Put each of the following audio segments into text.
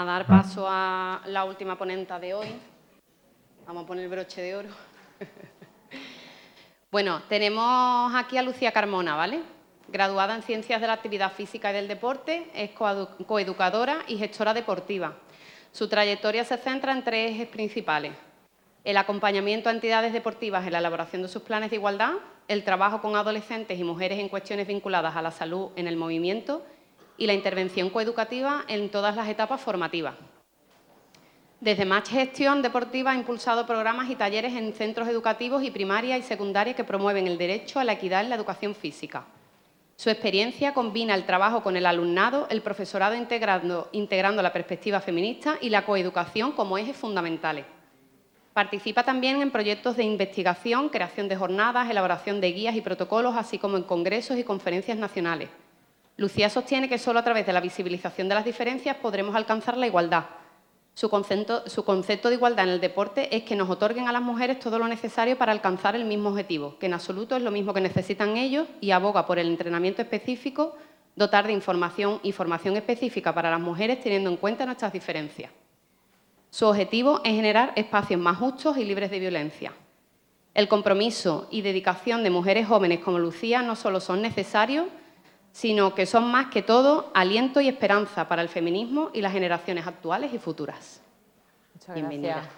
a dar paso a la última ponente de hoy. Vamos a poner el broche de oro. Bueno, tenemos aquí a Lucía Carmona, ¿vale? Graduada en Ciencias de la Actividad Física y del Deporte, es coeducadora y gestora deportiva. Su trayectoria se centra en tres ejes principales: el acompañamiento a entidades deportivas en la elaboración de sus planes de igualdad, el trabajo con adolescentes y mujeres en cuestiones vinculadas a la salud en el movimiento y la intervención coeducativa en todas las etapas formativas. Desde Match Gestión Deportiva ha impulsado programas y talleres en centros educativos y primaria y secundaria que promueven el derecho a la equidad en la educación física. Su experiencia combina el trabajo con el alumnado, el profesorado integrando la perspectiva feminista y la coeducación como ejes fundamentales. Participa también en proyectos de investigación, creación de jornadas, elaboración de guías y protocolos, así como en congresos y conferencias nacionales. Lucía sostiene que solo a través de la visibilización de las diferencias podremos alcanzar la igualdad. Su concepto de igualdad en el deporte es que nos otorguen a las mujeres todo lo necesario para alcanzar el mismo objetivo, que en absoluto es lo mismo que necesitan ellos, y aboga por el entrenamiento específico, dotar de información y formación específica para las mujeres teniendo en cuenta nuestras diferencias. Su objetivo es generar espacios más justos y libres de violencia. El compromiso y dedicación de mujeres jóvenes como Lucía no solo son necesarios, sino que son más que todo aliento y esperanza para el feminismo y las generaciones actuales y futuras. Muchas Bienvenida. gracias.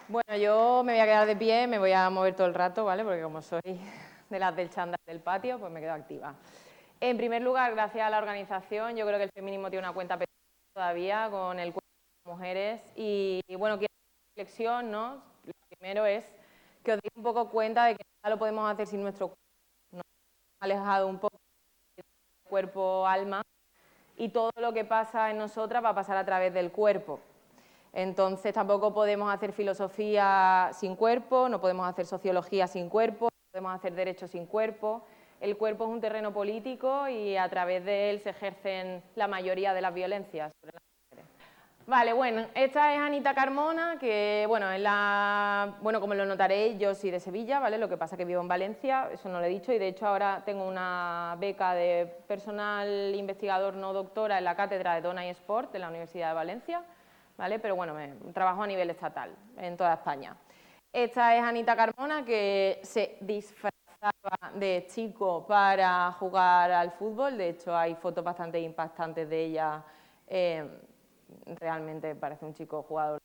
Bueno, yo me voy a quedar de pie, me voy a mover todo el rato, ¿vale? Porque como soy de las del chándal del patio, pues me quedo activa. En primer lugar, gracias a la organización, yo creo que el feminismo tiene una cuenta pendiente todavía con el cuerpo de las mujeres y bueno, quiero hacer una reflexión, ¿no? Lo primero es que os deis un poco cuenta de que nada lo podemos hacer sin nuestro cuerpo. Nos hemos alejado un poco del cuerpo-alma y todo lo que pasa en nosotras va a pasar a través del cuerpo. Entonces tampoco podemos hacer filosofía sin cuerpo, no podemos hacer sociología sin cuerpo, no podemos hacer derecho sin cuerpo. El cuerpo es un terreno político y a través de él se ejercen la mayoría de las violencias sobre las mujeres. Vale, bueno, esta es Anita Carmona, que bueno, como lo notaréis, yo soy de Sevilla, ¿vale? Lo que pasa es que vivo en Valencia, eso no lo he dicho, y de hecho ahora tengo una beca de personal investigador no doctora en la cátedra de Dona y Sport de la Universidad de Valencia, ¿vale? Pero bueno, trabajo a nivel estatal en toda España. Esta es Anita Carmona, que se disfrazaba de chico para jugar al fútbol, de hecho hay fotos bastante impactantes de ella. Realmente parece un chico jugador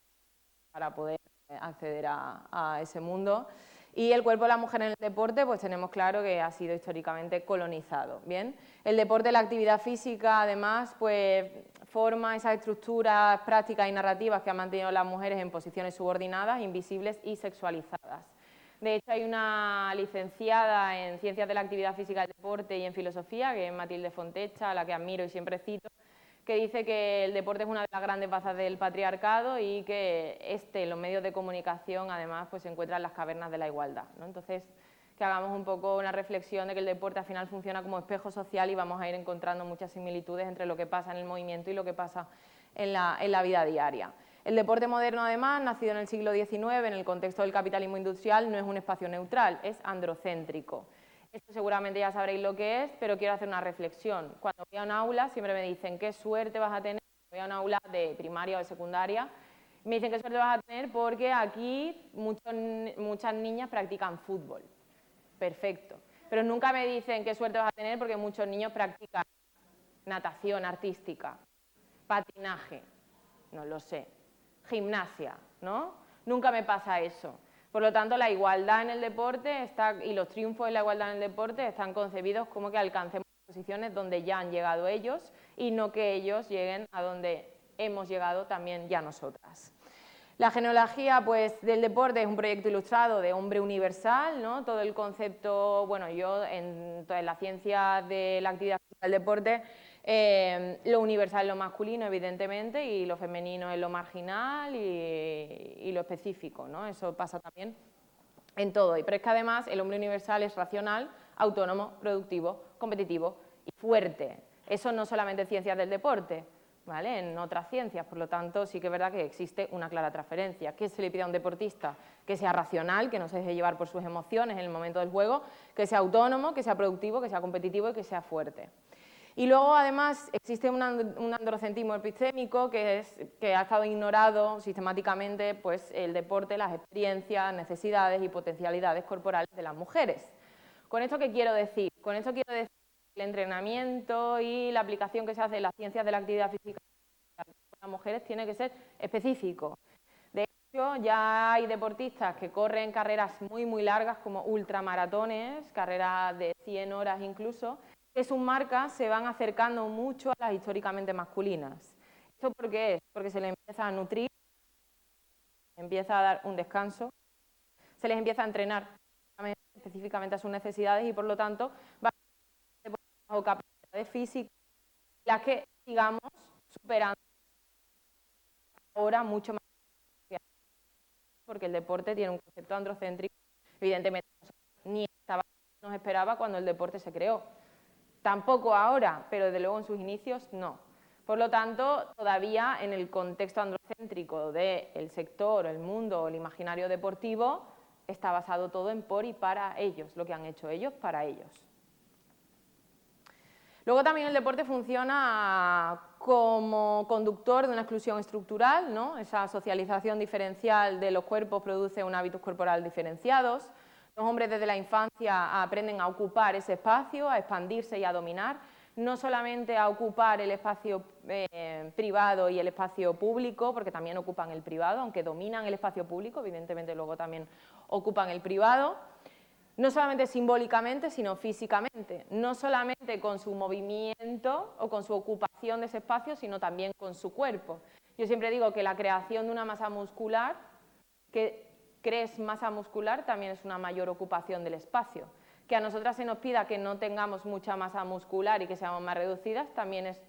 para poder acceder a ese mundo. Y el cuerpo de la mujer en el deporte, pues tenemos claro que ha sido históricamente colonizado, ¿bien? El deporte, la actividad física, además, pues forma esas estructuras prácticas y narrativas que han mantenido a las mujeres en posiciones subordinadas, invisibles y sexualizadas. De hecho, hay una licenciada en Ciencias de la Actividad Física y del Deporte y en Filosofía, que es Matilde Fontecha, a la que admiro y siempre cito, que dice que el deporte es una de las grandes bazas del patriarcado y que los medios de comunicación, además, pues se encuentran en las cavernas de la igualdad, ¿no? Entonces, que hagamos un poco una reflexión de que el deporte al final funciona como espejo social y vamos a ir encontrando muchas similitudes entre lo que pasa en el movimiento y lo que pasa en la vida diaria. El deporte moderno, además, nacido en el siglo XIX, en el contexto del capitalismo industrial, no es un espacio neutral, es androcéntrico. Esto seguramente ya sabréis lo que es, pero quiero hacer una reflexión. Cuando voy a un aula siempre me dicen qué suerte vas a tener, voy a un aula de primaria o de secundaria, me dicen qué suerte vas a tener porque aquí muchas niñas practican fútbol. Perfecto. Pero nunca me dicen qué suerte vas a tener porque muchos niños practican natación artística, patinaje, no lo sé, gimnasia, ¿no? Nunca me pasa eso. Por lo tanto, la igualdad en el deporte y los triunfos en la igualdad en el deporte están concebidos como que alcancemos posiciones donde ya han llegado ellos y no que ellos lleguen a donde hemos llegado también ya nosotras. La genealogía, pues, del deporte es un proyecto ilustrado de hombre universal, ¿no? Todo el concepto, bueno, yo en la ciencia de la actividad física del deporte, lo universal es lo masculino, evidentemente, y lo femenino es lo marginal y lo específico, ¿no? Eso pasa también en todo. Pero es que además el hombre universal es racional, autónomo, productivo, competitivo y fuerte. Eso no solamente en ciencias del deporte, ¿vale?, en otras ciencias. Por lo tanto, sí que es verdad que existe una clara transferencia. ¿Qué se le pide a un deportista? Que sea racional, que no se deje llevar por sus emociones en el momento del juego, que sea autónomo, que sea productivo, que sea competitivo y que sea fuerte. Y luego, además, existe un androcentrismo epistémico que ha estado ignorado sistemáticamente, pues, el deporte, las experiencias, necesidades y potencialidades corporales de las mujeres. ¿Con esto qué quiero decir? Con esto quiero decir que el entrenamiento y la aplicación que se hace en las ciencias de la actividad física para las mujeres tiene que ser específico. De hecho, ya hay deportistas que corren carreras muy, muy largas, como ultramaratones, carreras de 100 horas incluso, que sus marcas se van acercando mucho a las históricamente masculinas. ¿Esto por qué es? Porque se les empieza a nutrir, empieza a dar un descanso, se les empieza a entrenar específicamente a sus necesidades y, por lo tanto, van a tener bajo capacidades físicas, las que sigamos superando ahora mucho más, porque el deporte tiene un concepto androcéntrico, evidentemente ni nos esperaba cuando el deporte se creó. Tampoco ahora, pero desde luego en sus inicios no. Por lo tanto, todavía en el contexto androcéntrico del sector, el mundo, el imaginario deportivo, está basado todo en por y para ellos, lo que han hecho ellos para ellos. Luego también el deporte funciona como conductor de una exclusión estructural, ¿no? Esa socialización diferencial de los cuerpos produce un hábitos corporal diferenciados. Los hombres desde la infancia aprenden a ocupar ese espacio, a expandirse y a dominar, no solamente a ocupar el espacio privado y el espacio público, porque también ocupan el privado, aunque dominan el espacio público, evidentemente luego también ocupan el privado. No solamente simbólicamente, sino físicamente, no solamente con su movimiento o con su ocupación de ese espacio, sino también con su cuerpo. Yo siempre digo que la creación de una masa muscular, que crees masa muscular, también es una mayor ocupación del espacio. Que a nosotras se nos pida que no tengamos mucha masa muscular y que seamos más reducidas, también es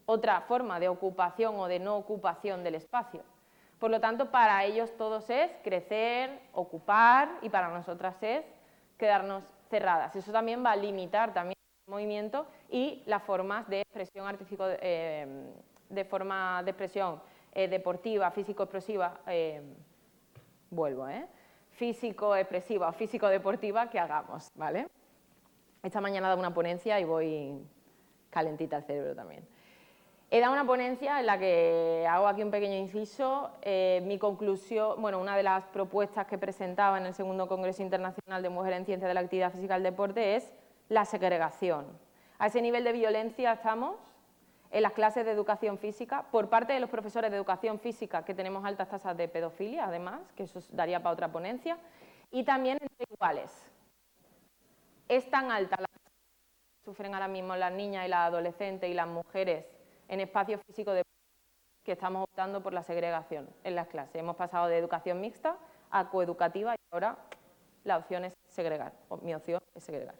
otra forma de ocupación o de no ocupación del espacio. Por lo tanto, para ellos todos es crecer, ocupar, y para nosotras es quedarnos cerradas. Eso también va a limitar también el movimiento y las formas de expresión deportiva, físico-expresiva, físico-expresiva o físico-deportiva que hagamos, ¿vale? Esta mañana he dado una ponencia y voy calentita el cerebro también. He dado una ponencia en la que hago aquí un pequeño inciso. Mi conclusión, bueno, una de las propuestas que presentaba en el segundo Congreso Internacional de Mujeres en Ciencias de la Actividad Física y el Deporte es la segregación. A ese nivel de violencia estamos en las clases de educación física, por parte de los profesores de educación física, que tenemos altas tasas de pedofilia, además, que eso daría para otra ponencia, y también entre iguales. Es tan alta la tasa que sufren ahora mismo las niñas y las adolescentes y las mujeres en espacios físicos que estamos optando por la segregación en las clases. Hemos pasado de educación mixta a coeducativa y ahora la opción es segregar, o mi opción es segregar.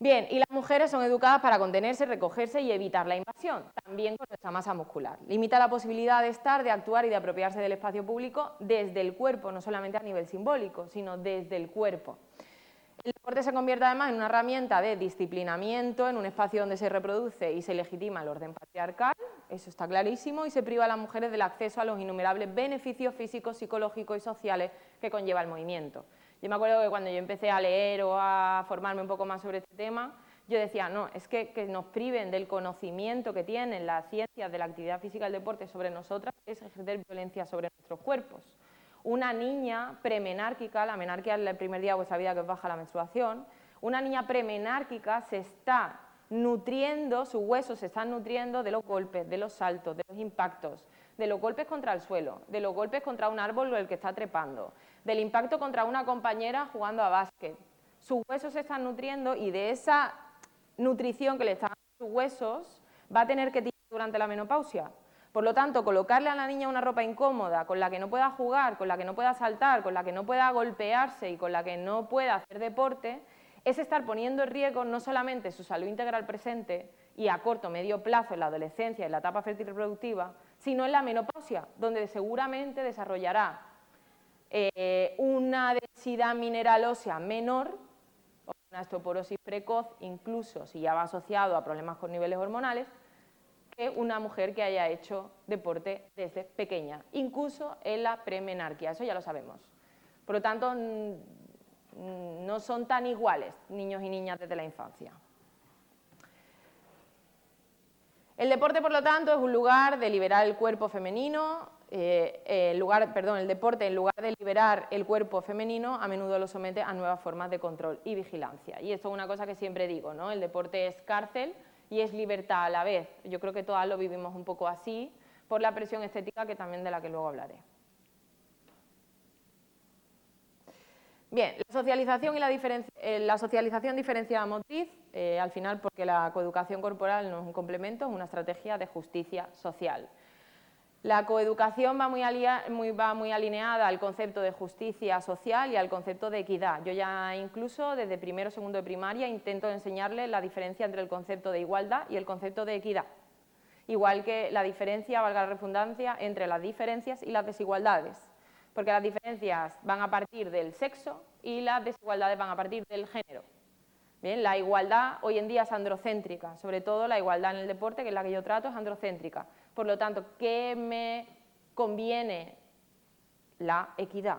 Bien, y las mujeres son educadas para contenerse, recogerse y evitar la invasión, también con nuestra masa muscular. Limita la posibilidad de estar, de actuar y de apropiarse del espacio público desde el cuerpo, no solamente a nivel simbólico, sino desde el cuerpo. El deporte se convierte además en una herramienta de disciplinamiento, en un espacio donde se reproduce y se legitima el orden patriarcal, eso está clarísimo, y se priva a las mujeres del acceso a los innumerables beneficios físicos, psicológicos y sociales que conlleva el movimiento. Yo me acuerdo que cuando yo empecé a leer o a formarme un poco más sobre este tema, yo decía, no, es que nos priven del conocimiento que tienen las ciencias de la actividad física y el deporte sobre nosotras es ejercer violencia sobre nuestros cuerpos. Una niña premenárquica, la menarquia es el primer día de vuestra vida que os baja la menstruación, una niña premenárquica se está nutriendo, sus huesos se están nutriendo de los golpes, de los saltos, de los impactos, de los golpes contra el suelo, de los golpes contra un árbol o el que está trepando, del impacto contra una compañera jugando a básquet. Sus huesos se están nutriendo y de esa nutrición que le están dando sus huesos va a tener que tirar durante la menopausia. Por lo tanto, colocarle a la niña una ropa incómoda, con la que no pueda jugar, con la que no pueda saltar, con la que no pueda golpearse y con la que no pueda hacer deporte, es estar poniendo en riesgo no solamente su salud integral presente y a corto o medio plazo en la adolescencia y en la etapa fértil reproductiva, sino en la menopausia, donde seguramente desarrollará una densidad mineral ósea menor, o una osteoporosis precoz, incluso si ya va asociado a problemas con niveles hormonales, que una mujer que haya hecho deporte desde pequeña, incluso en la premenarquia, eso ya lo sabemos. Por lo tanto, no son tan iguales niños y niñas desde la infancia. El deporte, por lo tanto, es un lugar de liberar el cuerpo femenino, el deporte, en lugar de liberar el cuerpo femenino, a menudo lo somete a nuevas formas de control y vigilancia. Y esto es una cosa que siempre digo, ¿no? El deporte es cárcel y es libertad a la vez. Yo creo que todas lo vivimos un poco así, por la presión estética que también de la que luego hablaré. Bien, la socialización y la socialización diferenciada motriz, al final porque la coeducación corporal no es un complemento, es una estrategia de justicia social. La coeducación va muy alineada al concepto de justicia social y al concepto de equidad. Yo ya incluso desde primero o segundo de primaria intento enseñarles la diferencia entre el concepto de igualdad y el concepto de equidad. Igual que la diferencia, valga la redundancia, entre las diferencias y las desigualdades. Porque las diferencias van a partir del sexo y las desigualdades van a partir del género. Bien, la igualdad hoy en día es androcéntrica, sobre todo la igualdad en el deporte, que es la que yo trato, es androcéntrica. Por lo tanto, ¿qué me conviene? La equidad,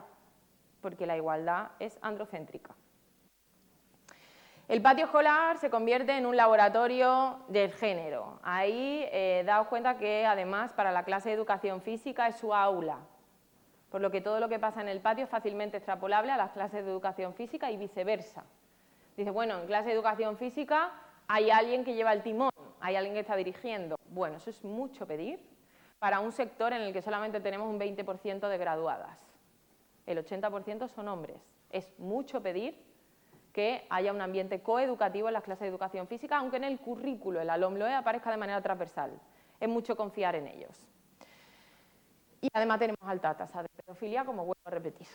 porque la igualdad es androcéntrica. El patio escolar se convierte en un laboratorio del género. Ahí daos cuenta que además para la clase de educación física es su aula, por lo que todo lo que pasa en el patio es fácilmente extrapolable a las clases de educación física y viceversa. Dice, bueno, en clase de educación física hay alguien que lleva el timón, hay alguien que está dirigiendo. Bueno, eso es mucho pedir para un sector en el que solamente tenemos un 20% de graduadas. El 80% son hombres. Es mucho pedir que haya un ambiente coeducativo en las clases de educación física, aunque en el currículo, el ALOMLOE, aparezca de manera transversal. Es mucho confiar en ellos. Y además tenemos alta tasa de pedofilia, como vuelvo a repetir.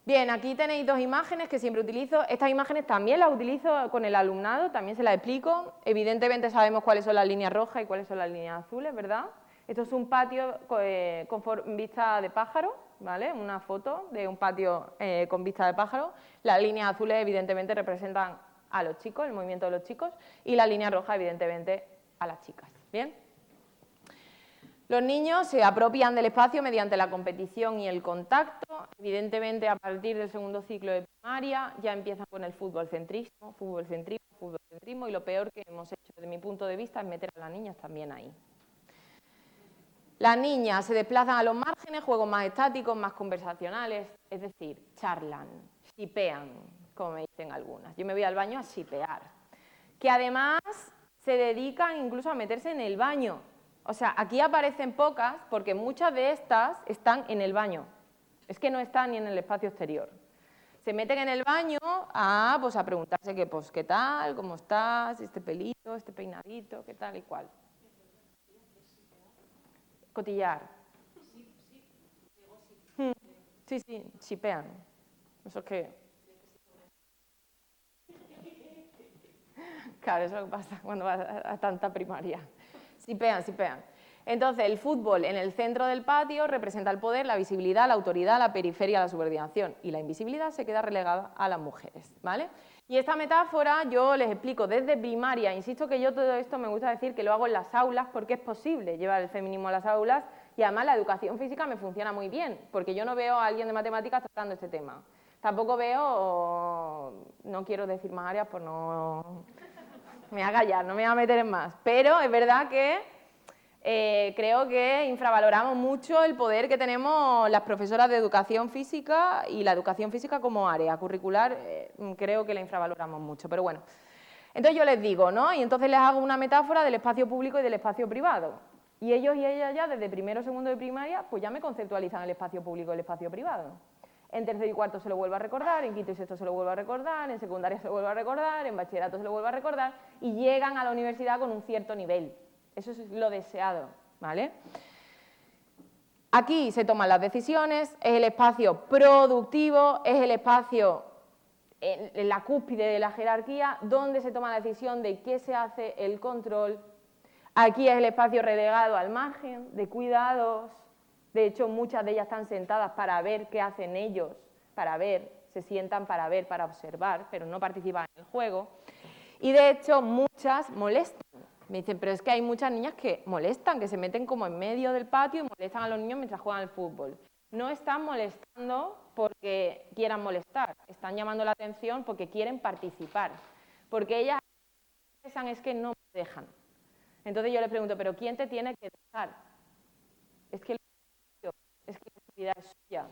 Bien, aquí tenéis dos imágenes que siempre utilizo. Estas imágenes también las utilizo con el alumnado, también se las explico. Evidentemente sabemos cuáles son las líneas rojas y cuáles son las líneas azules, ¿verdad? Esto es un patio con vista de pájaro, ¿vale? Una foto de un patio con vista de pájaro. Las líneas azules evidentemente representan a los chicos, el movimiento de los chicos, y la línea roja evidentemente a las chicas, ¿bien? Los niños se apropian del espacio mediante la competición y el contacto. Evidentemente, a partir del segundo ciclo de primaria ya empiezan con el fútbolcentrismo, y lo peor que hemos hecho desde mi punto de vista es meter a las niñas también ahí. Las niñas se desplazan a los márgenes, juegos más estáticos, más conversacionales, es decir, charlan, shipean, como me dicen algunas. Yo me voy al baño a shipear. Que además se dedican incluso a meterse en el baño. O sea, aquí aparecen pocas porque muchas de estas están en el baño. Es que no están ni en el espacio exterior. Se meten en el baño a preguntarse qué tal, cómo estás, este pelito, este peinadito, qué tal y cual. Cotillar. Sí, shipean. Eso es que... Claro, eso es lo que pasa cuando vas a tanta primaria. Shipean. Entonces, el fútbol en el centro del patio representa el poder, la visibilidad, la autoridad, la periferia, la subordinación. Y la invisibilidad se queda relegada a las mujeres, ¿vale? Y esta metáfora yo les explico desde primaria. Insisto que yo todo esto me gusta decir que lo hago en las aulas porque es posible llevar el feminismo a las aulas y además la educación física me funciona muy bien porque yo no veo a alguien de matemáticas tratando este tema. Tampoco veo, no quiero decir más áreas por no... Me voy a callar, no me voy a meter en más. Pero es verdad que creo que infravaloramos mucho el poder que tenemos las profesoras de educación física y la educación física como área curricular, creo que la infravaloramos mucho, pero bueno. Entonces yo les digo, ¿no? Y entonces les hago una metáfora del espacio público y del espacio privado. Y ellos y ellas ya desde primero o segundo de primaria, pues ya me conceptualizan el espacio público y el espacio privado. En tercero y cuarto se lo vuelvo a recordar, en quinto y sexto se lo vuelvo a recordar, en secundaria se lo vuelvo a recordar, en bachillerato se lo vuelvo a recordar y llegan a la universidad con un cierto nivel. Eso es lo deseado, ¿vale? Aquí se toman las decisiones, es el espacio productivo, es el espacio en la cúspide de la jerarquía donde se toma la decisión de qué se hace, el control. Aquí es el espacio relegado al margen, de cuidados. De hecho, muchas de ellas están sentadas para ver qué hacen ellos, para ver, se sientan para ver, para observar, pero no participan en el juego. Y de hecho, muchas molestan. Me dicen, pero es que hay muchas niñas que molestan, que se meten como en medio del patio y molestan a los niños mientras juegan al fútbol. No están molestando porque quieran molestar, están llamando la atención porque quieren participar. Porque ellas piensan es que no me dejan. Entonces yo les pregunto, ¿pero quién te tiene que dejar? Es que la actividad es suya.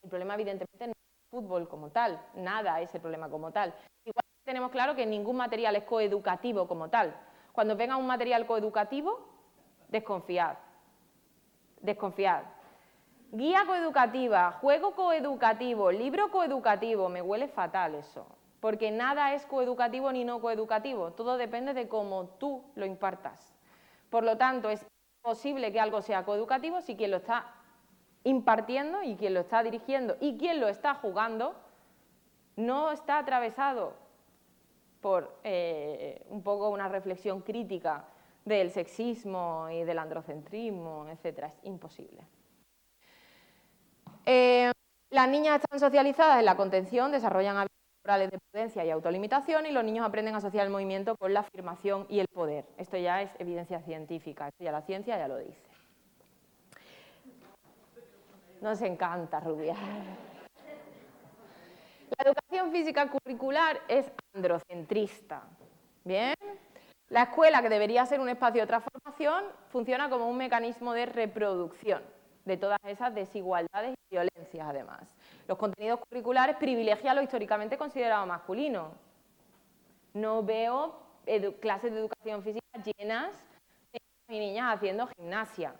El problema evidentemente no es el fútbol como tal, nada es el problema como tal. Igual tenemos claro que ningún material es coeducativo como tal. Cuando venga un material coeducativo, desconfiad. Desconfiad. Guía coeducativa, juego coeducativo, libro coeducativo, me huele fatal eso. Porque nada es coeducativo ni no coeducativo, todo depende de cómo tú lo impartas. Por lo tanto, es posible que algo sea coeducativo si quien lo está impartiendo y quien lo está dirigiendo y quien lo está jugando no está atravesado por un poco una reflexión crítica del sexismo y del androcentrismo, etc. Es imposible. Las niñas están socializadas en la contención, desarrollan habilidades morales de prudencia y autolimitación, y los niños aprenden a asociar el movimiento con la afirmación y el poder. Esto ya es evidencia científica, esto ya la ciencia ya lo dice. Nos encanta rubiar. La educación física curricular es androcentrista. ¿Bien? La escuela, que debería ser un espacio de transformación, funciona como un mecanismo de reproducción de todas esas desigualdades y violencias, además. Los contenidos curriculares privilegian lo históricamente considerado masculino. No veo clases de educación física llenas de niños y niñas haciendo gimnasia.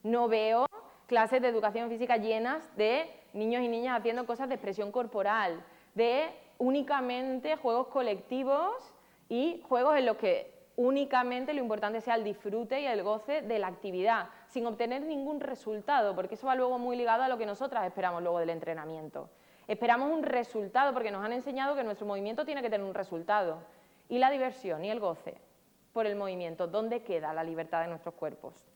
No veo clases de educación física llenas de niños y niñas haciendo cosas de expresión corporal, de únicamente juegos colectivos y juegos en los que únicamente lo importante sea el disfrute y el goce de la actividad, sin obtener ningún resultado, porque eso va luego muy ligado a lo que nosotras esperamos luego del entrenamiento. Esperamos un resultado porque nos han enseñado que nuestro movimiento tiene que tener un resultado. Y la diversión y el goce por el movimiento, ¿dónde queda la libertad de nuestros cuerpos?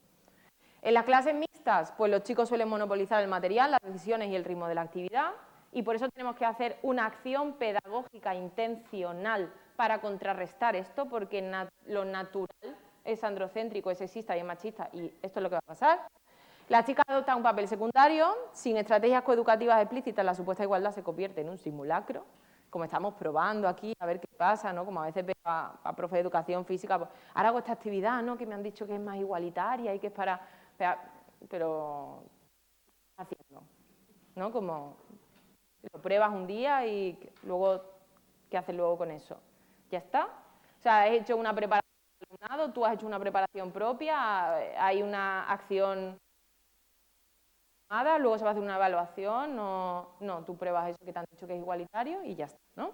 En las clases mixtas, pues los chicos suelen monopolizar el material, las decisiones y el ritmo de la actividad, y por eso tenemos que hacer una acción pedagógica intencional para contrarrestar esto, porque lo natural es androcéntrico, es sexista y es machista, y esto es lo que va a pasar. Las chicas adoptan un papel secundario, sin estrategias coeducativas explícitas, la supuesta igualdad se convierte en un simulacro, como estamos probando aquí, a ver qué pasa, ¿no? Como a veces veo a profe de educación física, pues, ahora hago esta actividad, ¿no? Que me han dicho que es más igualitaria y que es para... Pero haciendo, ¿no? Como lo pruebas un día y luego, ¿qué haces luego con eso? ¿Ya está? O sea, has hecho una preparación del alumnado, tú has hecho una preparación propia, hay una acción, luego se va a hacer una evaluación, no, tú pruebas eso que te han dicho que es igualitario y ya está, ¿no?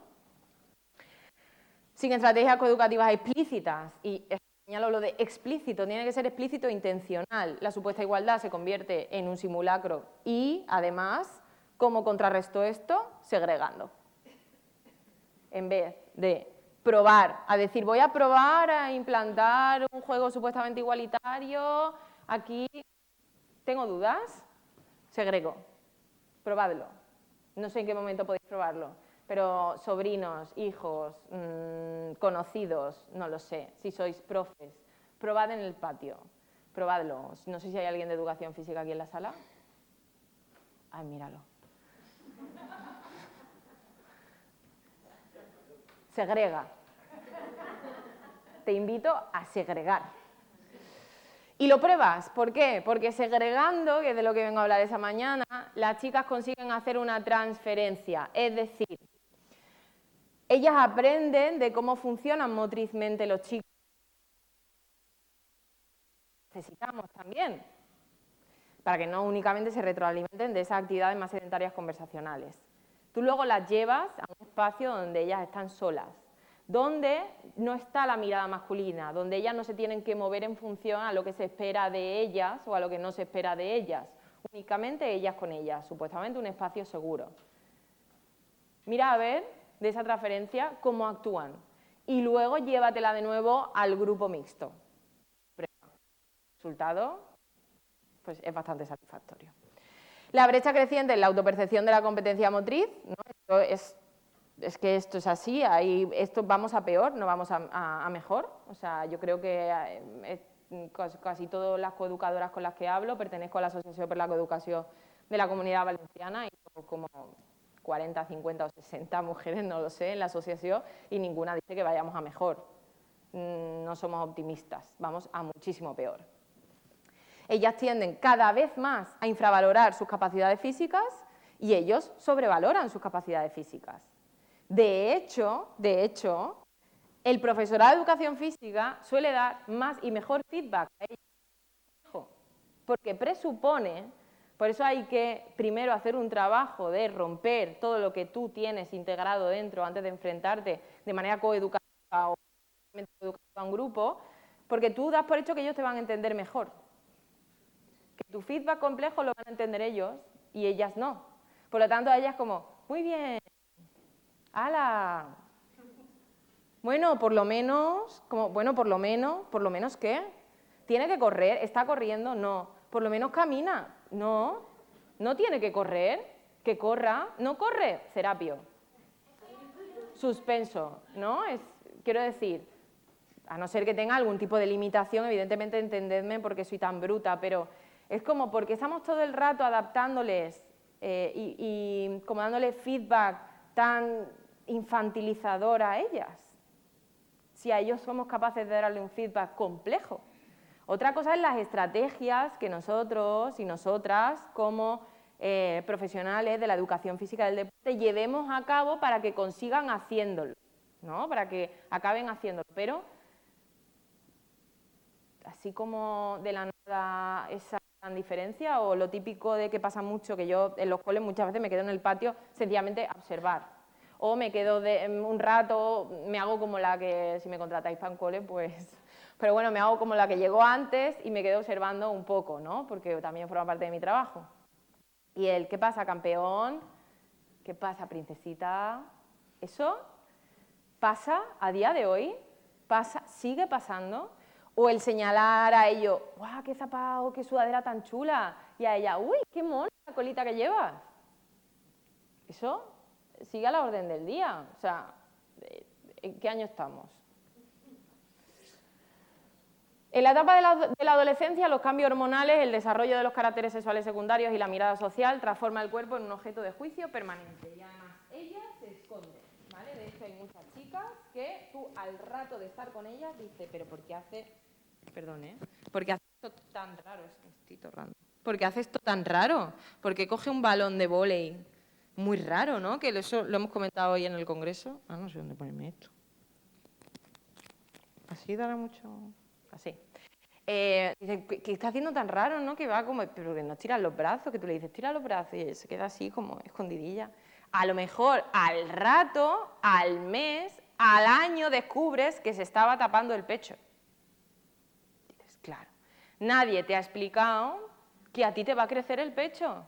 Sin estrategias coeducativas explícitas, y señalo lo de explícito, tiene que ser explícito e intencional. La supuesta igualdad se convierte en un simulacro y, además, ¿cómo contrarresto esto? Segregando. En vez de probar, a decir, voy a probar a implantar un juego supuestamente igualitario, aquí tengo dudas, segrego, probadlo. No sé en qué momento podéis probarlo, pero sobrinos, hijos, conocidos, no lo sé, si sois profes, probad en el patio, probadlo. No sé si hay alguien de educación física aquí en la sala. Ay, míralo. Segrega. Te invito a segregar. Y lo pruebas, ¿por qué? Porque segregando, que es de lo que vengo a hablar esa mañana, las chicas consiguen hacer una transferencia, es decir, ellas aprenden de cómo funcionan motrizmente los chicos. Necesitamos también, para que no únicamente se retroalimenten de esas actividades más sedentarias conversacionales. Tú luego las llevas a un espacio donde ellas están solas, donde no está la mirada masculina, donde ellas no se tienen que mover en función a lo que se espera de ellas o a lo que no se espera de ellas, únicamente ellas con ellas, supuestamente un espacio seguro. Mira a ver de esa transferencia cómo actúan y luego llévatela de nuevo al grupo mixto. El resultado pues, es bastante satisfactorio. La brecha creciente en la autopercepción de la competencia motriz, ¿no? Esto es es que esto es así, esto vamos a peor, no vamos a mejor. O sea, yo creo que casi todas las coeducadoras con las que hablo, pertenezco a la Asociación per la Coeducació de la Comunidad Valenciana y somos como 40, 50 o 60 mujeres, no lo sé, en la asociación y ninguna dice que vayamos a mejor. No somos optimistas, vamos a muchísimo peor. Ellas tienden cada vez más a infravalorar sus capacidades físicas y ellos sobrevaloran sus capacidades físicas. De hecho, el profesorado de educación física suele dar más y mejor feedback a ellos, porque presupone, por eso hay que primero hacer un trabajo de romper todo lo que tú tienes integrado dentro antes de enfrentarte de manera coeducativa o a un grupo, porque tú das por hecho que ellos te van a entender mejor. Que tu feedback complejo lo van a entender ellos y ellas no. Por lo tanto, a ellas como, muy bien, ¡hala! Bueno, por lo menos, ¿qué? ¿Tiene que correr? ¿Está corriendo? No. ¿Por lo menos camina? No. ¿No tiene que correr? ¿Que corra? ¿No corre? Serapio. Suspenso, ¿no? Quiero decir, a no ser que tenga algún tipo de limitación, evidentemente entendedme porque soy tan bruta, pero es como porque estamos todo el rato adaptándoles y como dándoles feedback tan infantilizador a ellas, si a ellos somos capaces de darle un feedback complejo. Otra cosa es las estrategias que nosotros y nosotras como profesionales de la educación física del deporte llevemos a cabo para que consigan haciéndolo, ¿no? Para que acaben haciéndolo, pero así como de la nada esa gran diferencia o lo típico de que pasa mucho, que yo en los coles muchas veces me quedo en el patio sencillamente a observar o me quedo un rato, me hago como la que, si me contratáis para un cole, pues, pero bueno, me hago como la que llegó antes y me quedo observando un poco, ¿no? Porque también forma parte de mi trabajo. Y el, ¿qué pasa, campeón? ¿Qué pasa, princesita? Eso pasa a día de hoy, sigue pasando. O el señalar a ellos, ¡guau, qué zapato, qué sudadera tan chula! Y a ella, ¡uy, qué mona la colita que llevas! Eso sigue a la orden del día. O sea, ¿en qué año estamos? En la etapa de la adolescencia, los cambios hormonales, el desarrollo de los caracteres sexuales secundarios y la mirada social transforma el cuerpo en un objeto de juicio permanente. Y además, ellas se esconden, ¿vale? De hecho, hay muchas chicas que tú al rato de estar con ellas dices, pero ¿por qué hace...? Perdón, ¿eh? ¿Por qué hace esto tan raro? Es que estoy torrando. ¿Por qué hace esto tan raro? ¿Por qué coge un balón de vóley? Muy raro, ¿no? Que eso lo hemos comentado hoy en el congreso. Ah, no sé dónde ponerme esto. Así dará mucho... Así. Dice, ¿qué está haciendo tan raro, no? Que va como, pero que no tiras los brazos, que tú le dices, tira los brazos y se queda así como escondidilla. A lo mejor al rato, al mes, al año descubres que se estaba tapando el pecho. Dices, claro, nadie te ha explicado que a ti te va a crecer el pecho.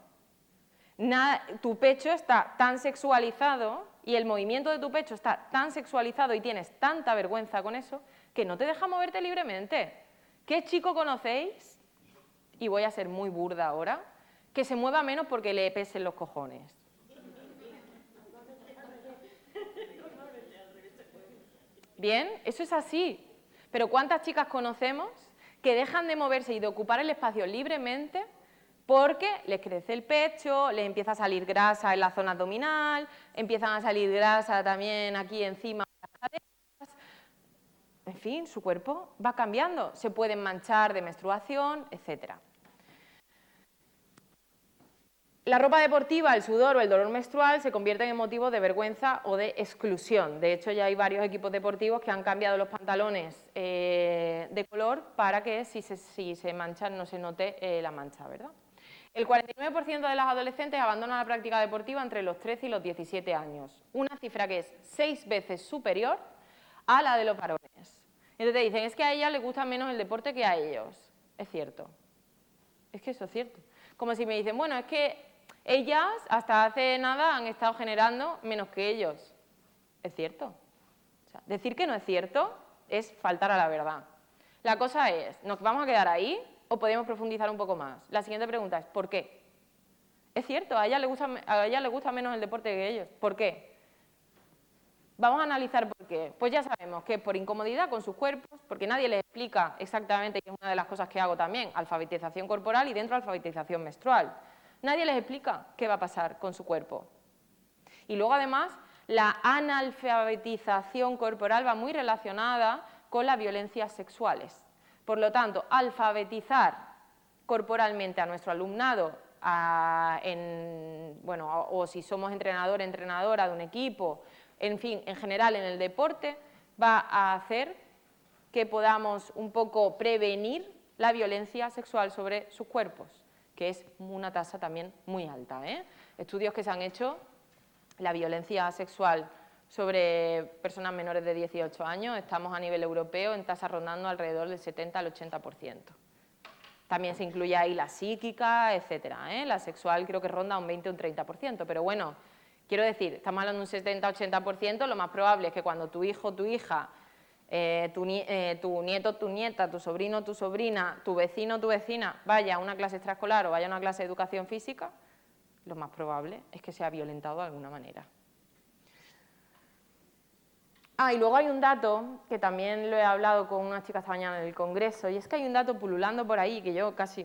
Tu pecho está tan sexualizado y el movimiento de tu pecho está tan sexualizado y tienes tanta vergüenza con eso que no te deja moverte libremente. ¿Qué chico conocéis? Y voy a ser muy burda ahora, que se mueva menos porque le pesen los cojones. Bien, eso es así. Pero ¿cuántas chicas conocemos que dejan de moverse y de ocupar el espacio libremente porque les crece el pecho, les empieza a salir grasa en la zona abdominal, empiezan a salir grasa también aquí encima de las caderas? En fin, su cuerpo va cambiando, se pueden manchar de menstruación, etc. La ropa deportiva, el sudor o el dolor menstrual se convierten en motivos de vergüenza o de exclusión. De hecho, ya hay varios equipos deportivos que han cambiado los pantalones de color para que si se manchan no se note la mancha, ¿verdad? El 49% de las adolescentes abandonan la práctica deportiva entre los 13 y los 17 años, una cifra que es 6 veces superior a la de los varones. Entonces te dicen, es que a ellas les gusta menos el deporte que a ellos. Es cierto. Es que eso es cierto. Como si me dicen, bueno, es que ellas hasta hace nada han estado generando menos que ellos. Es cierto. O sea, decir que no es cierto es faltar a la verdad. La cosa es, ¿nos vamos a quedar ahí o podemos profundizar un poco más? La siguiente pregunta es, ¿por qué? Es cierto, a ellas les gusta menos el deporte que a ellos. ¿Por qué? Vamos a analizar por qué. Pues ya sabemos que es por incomodidad con sus cuerpos, porque nadie les explica exactamente, que es una de las cosas que hago también, alfabetización corporal y dentro alfabetización menstrual. Nadie les explica qué va a pasar con su cuerpo. Y luego además la analfabetización corporal va muy relacionada con las violencias sexuales. Por lo tanto, alfabetizar corporalmente a nuestro alumnado, o si somos entrenador, entrenadora de un equipo, en fin, en general en el deporte, va a hacer que podamos un poco prevenir la violencia sexual sobre sus cuerpos, que es una tasa también muy alta, ¿eh? Estudios que se han hecho, la violencia sexual sobre personas menores de 18 años, estamos a nivel europeo en tasas rondando alrededor del 70 al 80%. También se incluye ahí la psíquica, etcétera, ¿eh? La sexual creo que ronda un 20 o un 30%, pero bueno, quiero decir, estamos hablando de un 70-80%, lo más probable es que cuando tu hijo, tu hija, tu nieto, tu nieta, tu sobrino, tu sobrina, tu vecino, tu vecina vaya a una clase extraescolar o vaya a una clase de educación física, lo más probable es que sea violentado de alguna manera. Y luego hay un dato, que también lo he hablado con unas chicas esta mañana en el congreso, y es que hay un dato pululando por ahí, que yo casi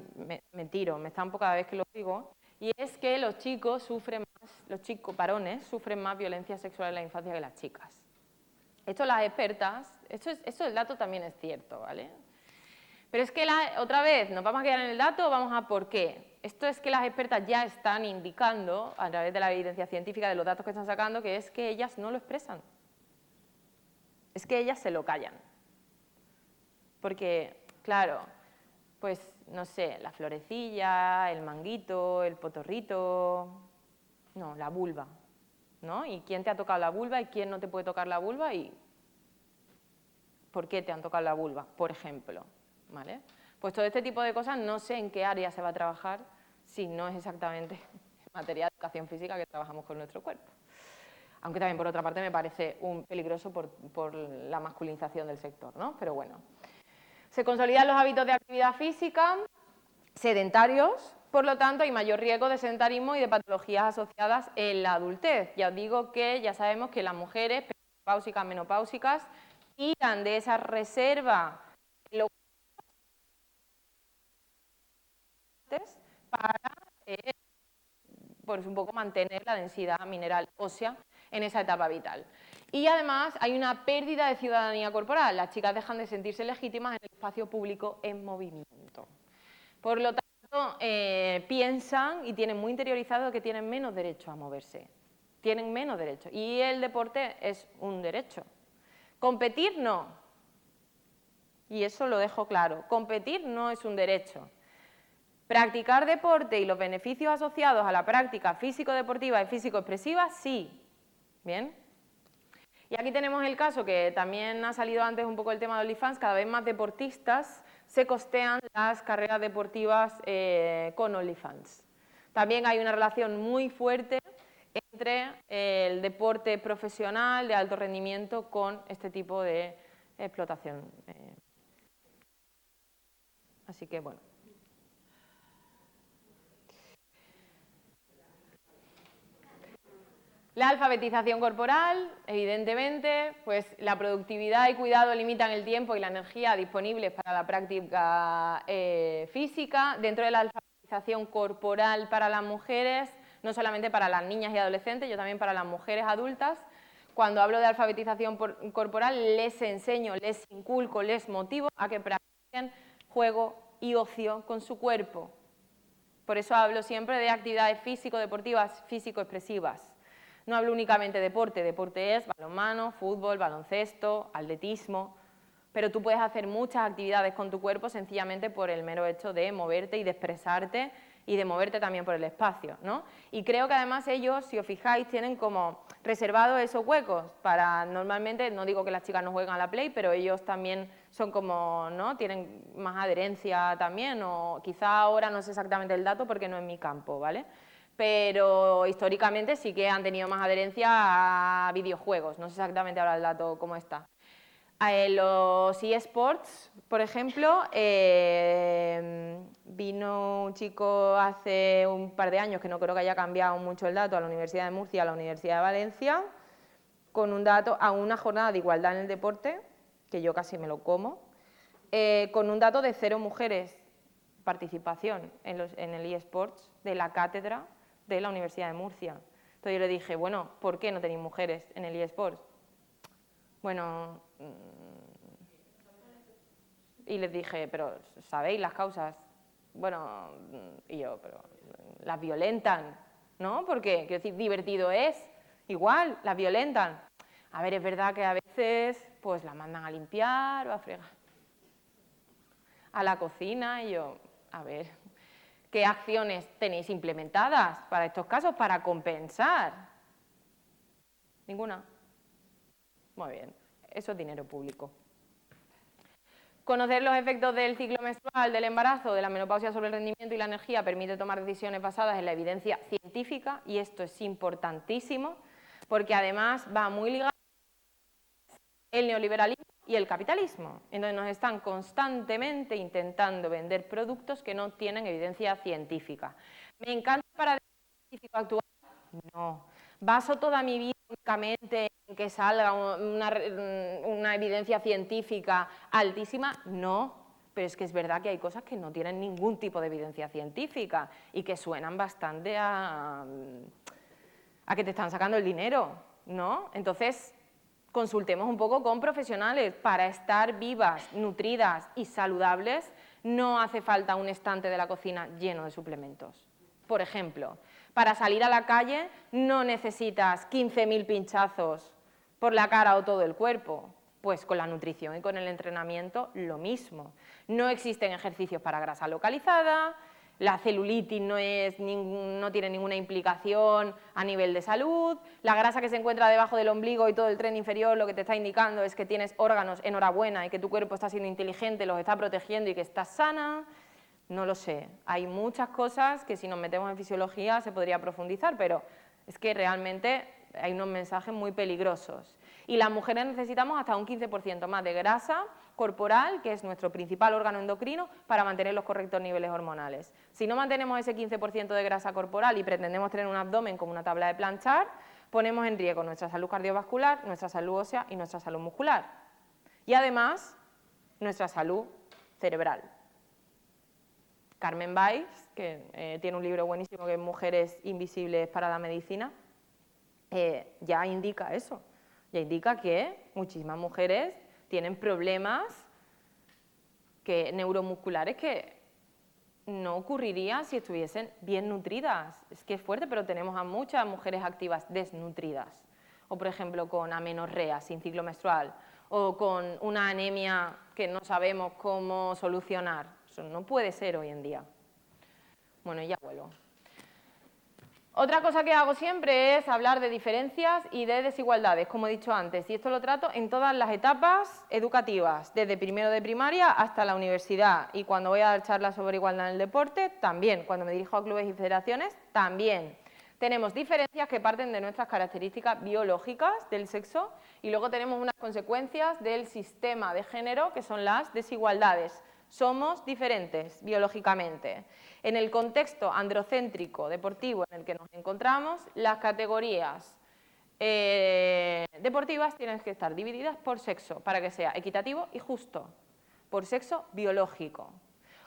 me tiro, me estampo cada vez que lo digo, y es que los chicos sufren más, los chicos varones sufren más violencia sexual en la infancia que las chicas. Esto las expertas, esto el dato también es cierto, ¿vale? Pero es que otra vez, ¿nos vamos a quedar en el dato o vamos a por qué? Esto es que las expertas ya están indicando, a través de la evidencia científica, de los datos que están sacando, que es que ellas no lo expresan. Es que ellas se lo callan. Porque, claro, pues, no sé, la florecilla, el manguito, el potorrito, no, la vulva, ¿no? ¿Y quién te ha tocado la vulva y quién no te puede tocar la vulva y por qué te han tocado la vulva, por ejemplo, ¿vale? Pues todo este tipo de cosas no sé en qué área se va a trabajar si no es exactamente en materia de educación física que trabajamos con nuestro cuerpo. Aunque también, por otra parte, me parece un peligroso por la masculinización del sector, ¿no? Pero bueno. Se consolidan los hábitos de actividad física sedentarios, por lo tanto, hay mayor riesgo de sedentarismo y de patologías asociadas en la adultez. Ya os digo que ya sabemos que las mujeres perimenopáusicas, menopáusicas, tiran de esa reserva para pues un poco mantener la densidad mineral ósea en esa etapa vital. Y además hay una pérdida de ciudadanía corporal. Las chicas dejan de sentirse legítimas en el espacio público en movimiento. Por lo tanto, piensan y tienen muy interiorizado que tienen menos derecho a moverse. Tienen menos derecho. Y el deporte es un derecho. Competir no. Y eso lo dejo claro. Competir no es un derecho. Practicar deporte y los beneficios asociados a la práctica físico-deportiva y físico-expresiva, sí. ¿Bien? Y aquí tenemos el caso que también ha salido antes un poco el tema de OnlyFans, cada vez más deportistas se costean las carreras deportivas con OnlyFans. También hay una relación muy fuerte entre el deporte profesional de alto rendimiento con este tipo de explotación. Así que bueno. La alfabetización corporal, evidentemente, pues la productividad y cuidado limitan el tiempo y la energía disponibles para la práctica física. Dentro de la alfabetización corporal para las mujeres, no solamente para las niñas y adolescentes, yo también para las mujeres adultas, cuando hablo de alfabetización corporal les enseño, les inculco, les motivo a que practiquen juego y ocio con su cuerpo. Por eso hablo siempre de actividades físico-deportivas, físico-expresivas. No hablo únicamente de deporte, deporte es balonmano, fútbol, baloncesto, atletismo, pero tú puedes hacer muchas actividades con tu cuerpo sencillamente por el mero hecho de moverte y de expresarte y de moverte también por el espacio, ¿no? Y creo que además ellos, si os fijáis, tienen como reservados esos huecos para, normalmente, no digo que las chicas no jueguen a la Play, pero ellos también son como, ¿no? Tienen más adherencia también, o quizá ahora no sé exactamente el dato porque no es mi campo, ¿vale? Pero históricamente sí que han tenido más adherencia a videojuegos, no sé exactamente ahora el dato cómo está. Los eSports, por ejemplo, vino un chico hace un par de años, que no creo que haya cambiado mucho el dato, a la Universidad de Murcia, a la Universidad de Valencia, con un dato, a una jornada de igualdad en el deporte, que yo casi me lo como, con un dato de 0 mujeres participación en el eSports de la cátedra de la Universidad de Murcia. Entonces yo le dije, bueno, ¿por qué no tenéis mujeres en el eSports? Bueno, y les dije, pero ¿sabéis las causas? Bueno, y yo, pero las violentan, ¿no? Porque, quiero decir, divertido es, igual, las violentan. A ver, es verdad que a veces, pues la mandan a limpiar o a fregar, a la cocina, y yo, a ver, ¿qué acciones tenéis implementadas para estos casos, para compensar? ¿Ninguna? Muy bien, eso es dinero público. Conocer los efectos del ciclo menstrual, del embarazo, de la menopausia sobre el rendimiento y la energía permite tomar decisiones basadas en la evidencia científica, y esto es importantísimo, porque además va muy ligado el neoliberalismo y el capitalismo. Entonces nos están constantemente intentando vender productos que no tienen evidencia científica. ¿Me encanta el paradigma científico actual? No. ¿Baso toda mi vida únicamente en que salga una evidencia científica altísima? No. Pero es que es verdad que hay cosas que no tienen ningún tipo de evidencia científica y que suenan bastante a que te están sacando el dinero, ¿no? Entonces, consultemos un poco con profesionales. Para estar vivas, nutridas y saludables, no hace falta un estante de la cocina lleno de suplementos. Por ejemplo, para salir a la calle no necesitas 15.000 pinchazos por la cara o todo el cuerpo. Pues con la nutrición y con el entrenamiento lo mismo. No existen ejercicios para grasa localizada, la celulitis no tiene ninguna implicación a nivel de salud, la grasa que se encuentra debajo del ombligo y todo el tren inferior lo que te está indicando es que tienes órganos, enhorabuena, y que tu cuerpo está siendo inteligente, los está protegiendo y que estás sana. No lo sé, hay muchas cosas que si nos metemos en fisiología se podría profundizar, pero es que realmente hay unos mensajes muy peligrosos. Y las mujeres necesitamos hasta un 15% más de grasa corporal, que es nuestro principal órgano endocrino, para mantener los correctos niveles hormonales. Si no mantenemos ese 15% de grasa corporal y pretendemos tener un abdomen como una tabla de planchar, ponemos en riesgo nuestra salud cardiovascular, nuestra salud ósea y nuestra salud muscular. Y además, nuestra salud cerebral. Carmen Weiss, que tiene un libro buenísimo que es Mujeres invisibles para la medicina, ya indica eso, ya indica que muchísimas mujeres tienen problemas neuromusculares que no ocurrirían si estuviesen bien nutridas. Es que es fuerte, pero tenemos a muchas mujeres activas desnutridas, o por ejemplo con amenorrea sin ciclo menstrual, o con una anemia que no sabemos cómo solucionar. Eso no puede ser hoy en día. Bueno, ya vuelvo. Otra cosa que hago siempre es hablar de diferencias y de desigualdades, como he dicho antes, y esto lo trato en todas las etapas educativas, desde primero de primaria hasta la universidad, y cuando voy a dar charlas sobre igualdad en el deporte, también, cuando me dirijo a clubes y federaciones, también. Tenemos diferencias que parten de nuestras características biológicas del sexo y luego tenemos unas consecuencias del sistema de género que son las desigualdades. Somos diferentes biológicamente. En el contexto androcéntrico deportivo en el que nos encontramos, las categorías deportivas tienen que estar divididas por sexo para que sea equitativo y justo, por sexo biológico.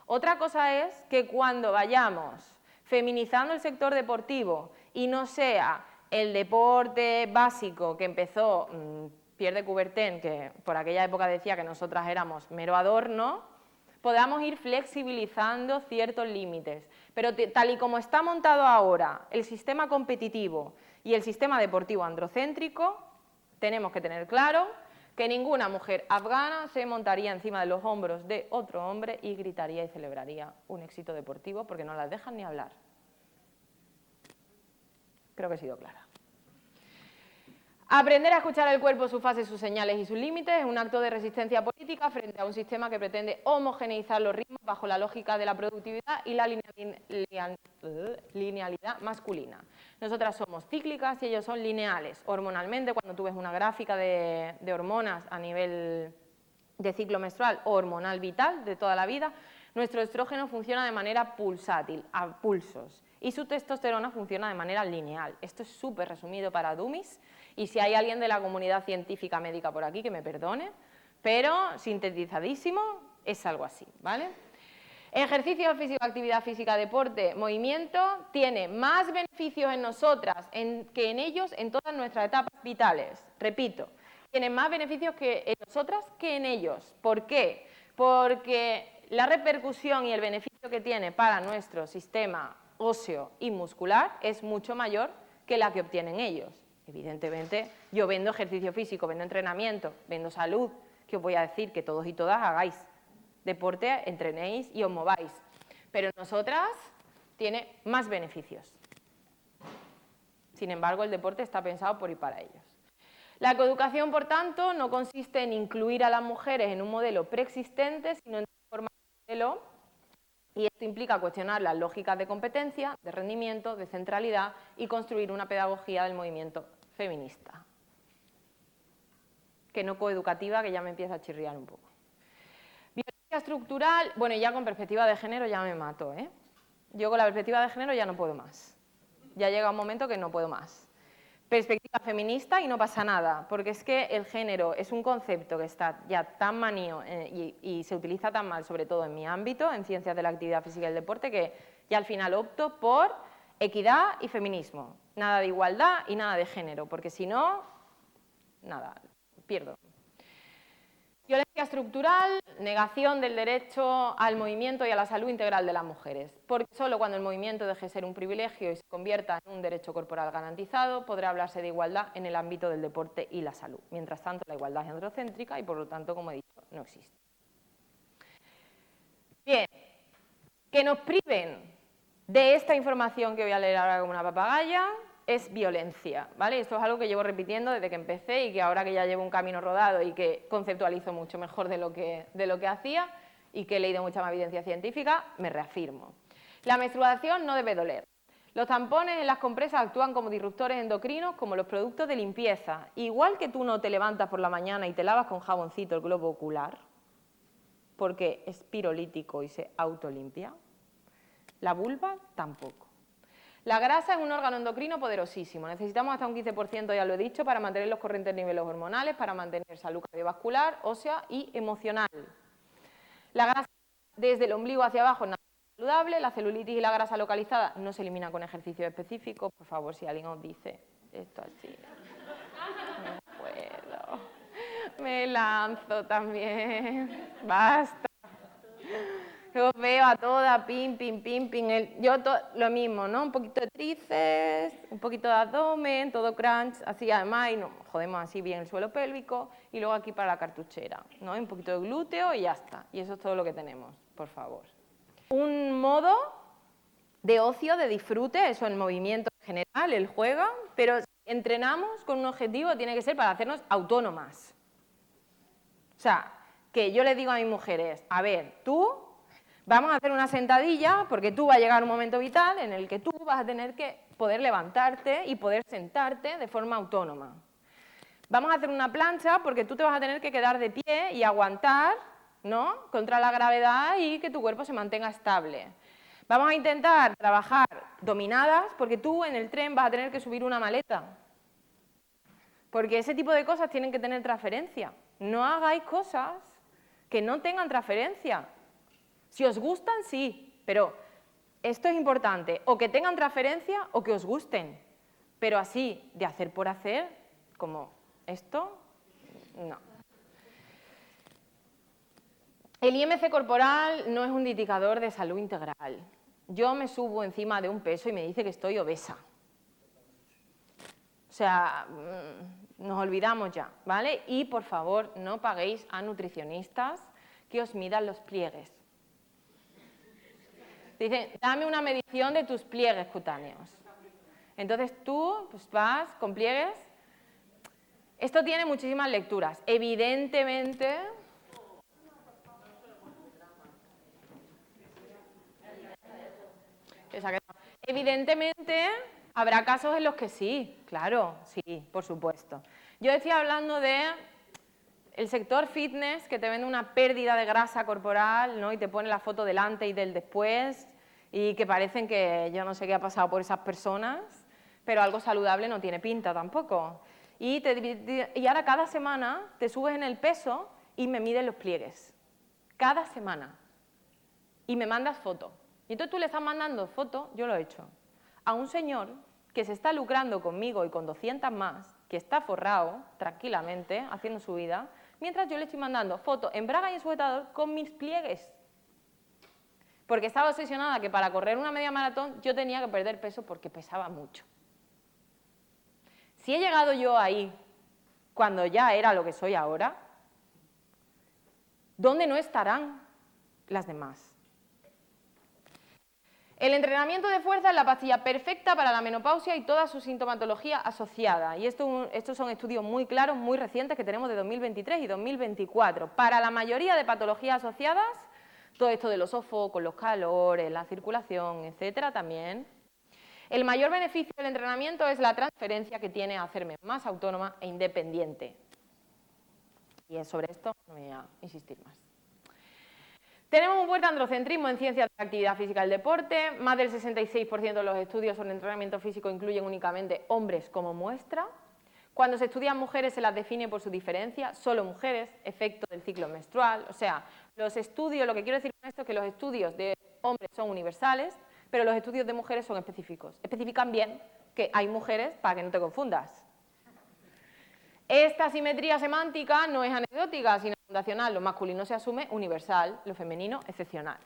Otra cosa es que cuando vayamos feminizando el sector deportivo y no sea el deporte básico que empezó Pierre de Coubertin, que por aquella época decía que nosotras éramos mero adorno, podamos ir flexibilizando ciertos límites. Pero tal y como está montado ahora el sistema competitivo y el sistema deportivo androcéntrico, tenemos que tener claro que ninguna mujer afgana se montaría encima de los hombros de otro hombre y gritaría y celebraría un éxito deportivo porque no las dejan ni hablar. Creo que he sido clara. Aprender a escuchar el cuerpo, sus fases, sus señales y sus límites es un acto de resistencia política frente a un sistema que pretende homogeneizar los ritmos bajo la lógica de la productividad y la linealidad masculina. Nosotras somos cíclicas y ellos son lineales. Hormonalmente, cuando tú ves una gráfica de hormonas a nivel de ciclo menstrual o hormonal vital de toda la vida, Nuestro estrógeno funciona de manera pulsátil, a pulsos, y su testosterona funciona de manera lineal. Esto es súper resumido para dummies, y si hay alguien de la comunidad científica médica por aquí, que me perdone, pero sintetizadísimo es algo así, ¿vale? Ejercicio físico, actividad física, deporte, movimiento, tiene más beneficios en nosotras que en ellos en todas nuestras etapas vitales. Repito, tiene más beneficios que en nosotras que en ellos. ¿Por qué? Porque la repercusión y el beneficio que tiene para nuestro sistema óseo y muscular es mucho mayor que la que obtienen ellos. Evidentemente, yo vendo ejercicio físico, vendo entrenamiento, vendo salud, que os voy a decir que todos y todas hagáis deporte, entrenéis y os mováis. Pero nosotras tiene más beneficios. Sin embargo, el deporte está pensado por y para ellos. La coeducación, por tanto, no consiste en incluir a las mujeres en un modelo preexistente, sino en transformar el modelo, y esto implica cuestionar las lógicas de competencia, de rendimiento, de centralidad y construir una pedagogía del movimiento feminista. Que no coeducativa, que ya me empieza a chirriar un poco. Violencia estructural, bueno, ya con perspectiva de género ya me mato, ¿eh? Yo con la perspectiva de género ya no puedo más. Ya llega un momento que no puedo más. Perspectiva feminista y no pasa nada, porque es que el género es un concepto que está ya tan manío y se utiliza tan mal, sobre todo en mi ámbito, en ciencias de la actividad física y el deporte, que ya al final opto por equidad y feminismo. Nada de igualdad y nada de género, porque si no, nada, pierdo. Violencia estructural, negación del derecho al movimiento y a la salud integral de las mujeres, porque solo cuando el movimiento deje de ser un privilegio y se convierta en un derecho corporal garantizado, podrá hablarse de igualdad en el ámbito del deporte y la salud. Mientras tanto, la igualdad es androcéntrica y, por lo tanto, como he dicho, no existe. Bien, que nos priven de esta información que voy a leer ahora como una papagaya es violencia, ¿vale? Esto es algo que llevo repitiendo desde que empecé y que ahora que ya llevo un camino rodado y que conceptualizo mucho mejor de lo que hacía y que he leído mucha más evidencia científica, me reafirmo. La menstruación no debe doler. Los tampones en las compresas actúan como disruptores endocrinos como los productos de limpieza. Igual que tú no te levantas por la mañana y te lavas con jaboncito el globo ocular, porque es pirolítico y se autolimpia, la vulva tampoco. La grasa es un órgano endocrino poderosísimo. Necesitamos hasta un 15%, ya lo he dicho, para mantener los corrientes niveles hormonales, para mantener salud cardiovascular, ósea y emocional. La grasa desde el ombligo hacia abajo es saludable. La celulitis y la grasa localizada no se eliminan con ejercicios específicos. Por favor, si alguien os dice esto así, no puedo. Me lanzo también. Basta. Yo veo a todas, pim, pim, pim, pim. Lo mismo, ¿no? Un poquito de tríceps, un poquito de abdomen, todo crunch, así además, y nos jodemos así bien el suelo pélvico, y luego aquí para la cartuchera, ¿no? Un poquito de glúteo y ya está. Y eso es todo lo que tenemos, por favor. Un modo de ocio, de disfrute, eso el movimiento en general, el juego, pero si entrenamos con un objetivo, tiene que ser para hacernos autónomas. O sea, que yo le digo a mis mujeres, a ver, tú vamos a hacer una sentadilla porque tú va a llegar un momento vital en el que tú vas a tener que poder levantarte y poder sentarte de forma autónoma. Vamos a hacer una plancha porque tú te vas a tener que quedar de pie y aguantar, ¿no?, contra la gravedad y que tu cuerpo se mantenga estable. Vamos a intentar trabajar dominadas porque tú en el tren vas a tener que subir una maleta. Porque ese tipo de cosas tienen que tener transferencia. No hagáis cosas que no tengan transferencia. Si os gustan, sí, pero esto es importante, o que tengan transferencia o que os gusten, pero así, de hacer por hacer, como esto, no. El IMC corporal no es un indicador de salud integral. Yo me subo encima de un peso y me dice que estoy obesa. O sea, nos olvidamos ya, ¿vale? Y, por favor, no paguéis a nutricionistas que os midan los pliegues. Dicen, dame una medición de tus pliegues cutáneos. Entonces tú pues, vas con pliegues. Esto tiene muchísimas lecturas. Evidentemente, habrá casos en los que sí, claro, sí, por supuesto. Yo estoy hablando de el sector fitness, que te vende una pérdida de grasa corporal, ¿no? Y te pone la foto del antes y del después, y que parecen que yo no sé qué ha pasado por esas personas, pero algo saludable no tiene pinta tampoco. Y ahora cada semana te subes en el peso y me miden los pliegues. Cada semana. Y me mandas foto. Y entonces tú le estás mandando foto, yo lo he hecho, a un señor que se está lucrando conmigo y con 200 más, que está forrado tranquilamente, haciendo su vida, mientras yo le estoy mandando fotos en braga y en sujetador con mis pliegues. Porque estaba obsesionada que para correr una media maratón yo tenía que perder peso porque pesaba mucho. Si he llegado yo ahí cuando ya era lo que soy ahora, ¿dónde no estarán las demás? El entrenamiento de fuerza es la pastilla perfecta para la menopausia y toda su sintomatología asociada. Y estos son estudios muy claros, muy recientes, que tenemos de 2023 y 2024. Para la mayoría de patologías asociadas, todo esto de los sofocos, los calores, la circulación, etcétera, también. El mayor beneficio del entrenamiento es la transferencia que tiene a hacerme más autónoma e independiente. Y sobre esto no voy a insistir más. Tenemos un fuerte androcentrismo en ciencias de la actividad física y el deporte. Más del 66% de los estudios sobre entrenamiento físico incluyen únicamente hombres como muestra. Cuando se estudian mujeres se las define por su diferencia, solo mujeres, efecto del ciclo menstrual. O sea, los estudios, lo que quiero decir con esto es que los estudios de hombres son universales, pero los estudios de mujeres son específicos. Especifican bien que hay mujeres para que no te confundas. Esta simetría semántica no es anecdótica, sino fundacional. Lo masculino se asume universal, lo femenino excepcional.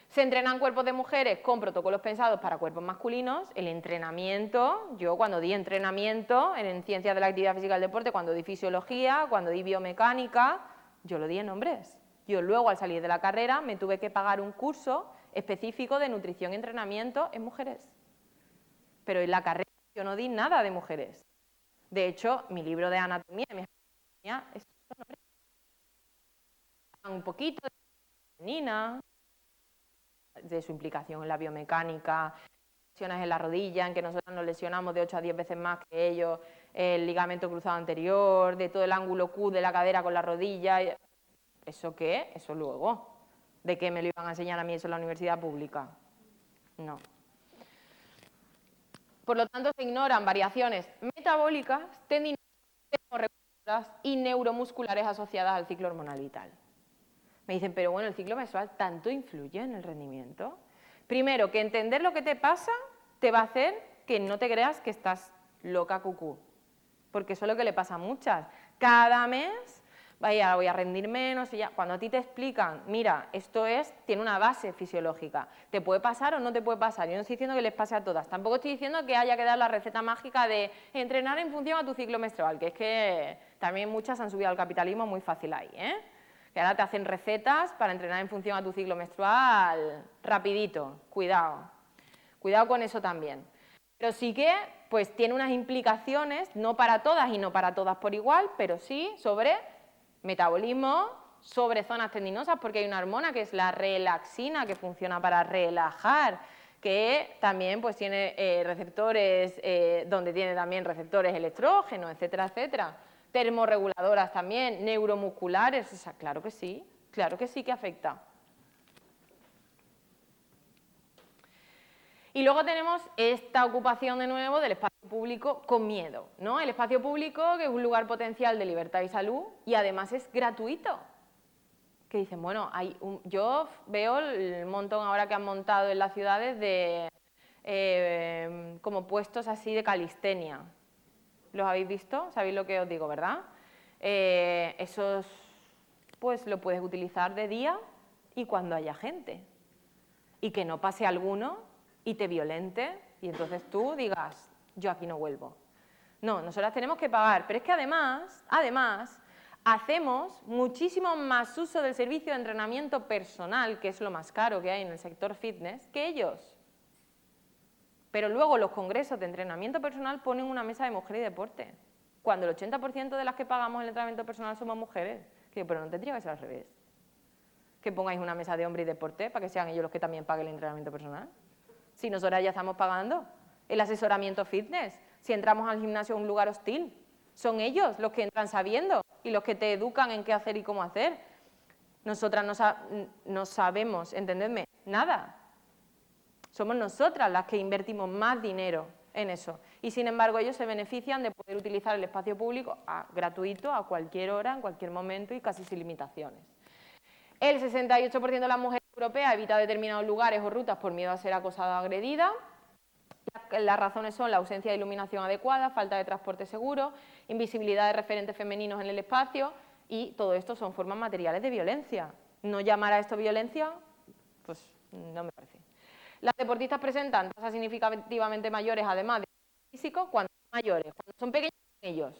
Se entrenan cuerpos de mujeres con protocolos pensados para cuerpos masculinos. El entrenamiento, yo cuando di entrenamiento en ciencias de la actividad física y el deporte, cuando di fisiología, cuando di biomecánica, yo lo di en hombres. Yo luego al salir de la carrera me tuve que pagar un curso específico de nutrición y entrenamiento en mujeres. Pero en la carrera yo no di nada de mujeres. De hecho, mi libro de anatomía, es un poquito de femenina, de su implicación en la biomecánica, lesiones en la rodilla, en que nosotros nos lesionamos de 8 a 10 veces más que ellos, el ligamento cruzado anterior, de todo el ángulo Q de la cadera con la rodilla. ¿Eso qué? Eso luego. ¿De qué me lo iban a enseñar a mí eso en la universidad pública? No. Por lo tanto, se ignoran variaciones metabólicas, tendinosas, termorreguladoras y neuromusculares asociadas al ciclo hormonal vital. Me dicen, pero bueno, ¿el ciclo menstrual tanto influye en el rendimiento? Primero, que entender lo que te pasa te va a hacer que no te creas que estás loca cucú, porque eso es lo que le pasa a muchas. Cada mes voy a rendir menos y ya. Cuando a ti te explican, mira, esto tiene una base fisiológica, ¿te puede pasar o no te puede pasar? Yo no estoy diciendo que les pase a todas, tampoco estoy diciendo que haya que dar la receta mágica de entrenar en función a tu ciclo menstrual, que es que también muchas han subido al capitalismo muy fácil ahí, ¿eh? Que ahora te hacen recetas para entrenar en función a tu ciclo menstrual rapidito, cuidado. Cuidado con eso también. Pero sí que pues tiene unas implicaciones, no para todas y no para todas por igual, pero sí sobre metabolismo, sobre zonas tendinosas, porque hay una hormona que es la relaxina, que funciona para relajar, que también pues tiene receptores, donde tiene también receptores electrógenos, etcétera, etcétera. Termorreguladoras también, neuromusculares, o sea, claro que sí que afecta. Y luego tenemos esta ocupación de nuevo del espacio público con miedo, ¿no? El espacio público, que es un lugar potencial de libertad y salud, y además es gratuito. Que dicen, bueno, yo veo el montón ahora que han montado en las ciudades de como puestos así de calistenia. ¿Los habéis visto? ¿Sabéis lo que os digo, verdad? Esos, pues lo puedes utilizar de día y cuando haya gente. Y que no pase alguno y te violente, y entonces tú digas, yo aquí no vuelvo. No, nosotras tenemos que pagar, pero es que además, hacemos muchísimo más uso del servicio de entrenamiento personal, que es lo más caro que hay en el sector fitness, que ellos. Pero luego los congresos de entrenamiento personal ponen una mesa de mujer y deporte, cuando el 80% de las que pagamos el entrenamiento personal somos mujeres. Pero no tendría que ser al revés. Que pongáis una mesa de hombre y deporte para que sean ellos los que también paguen el entrenamiento personal. Si nosotras ya estamos pagando el asesoramiento fitness, si entramos al gimnasio a un lugar hostil, son ellos los que entran sabiendo y los que te educan en qué hacer y cómo hacer. Nosotras no sabemos, entendedme, nada. Somos nosotras las que invertimos más dinero en eso. Y sin embargo ellos se benefician de poder utilizar el espacio público gratuito a cualquier hora, en cualquier momento y casi sin limitaciones. El 68% de las mujeres europeas evita determinados lugares o rutas por miedo a ser acosada o agredida. Las razones son la ausencia de iluminación adecuada, falta de transporte seguro, invisibilidad de referentes femeninos en el espacio y todo esto son formas materiales de violencia. No llamar a esto violencia, pues no me parece. Las deportistas presentan tasas significativamente mayores, además de físico, cuando son mayores, cuando son pequeños ellos.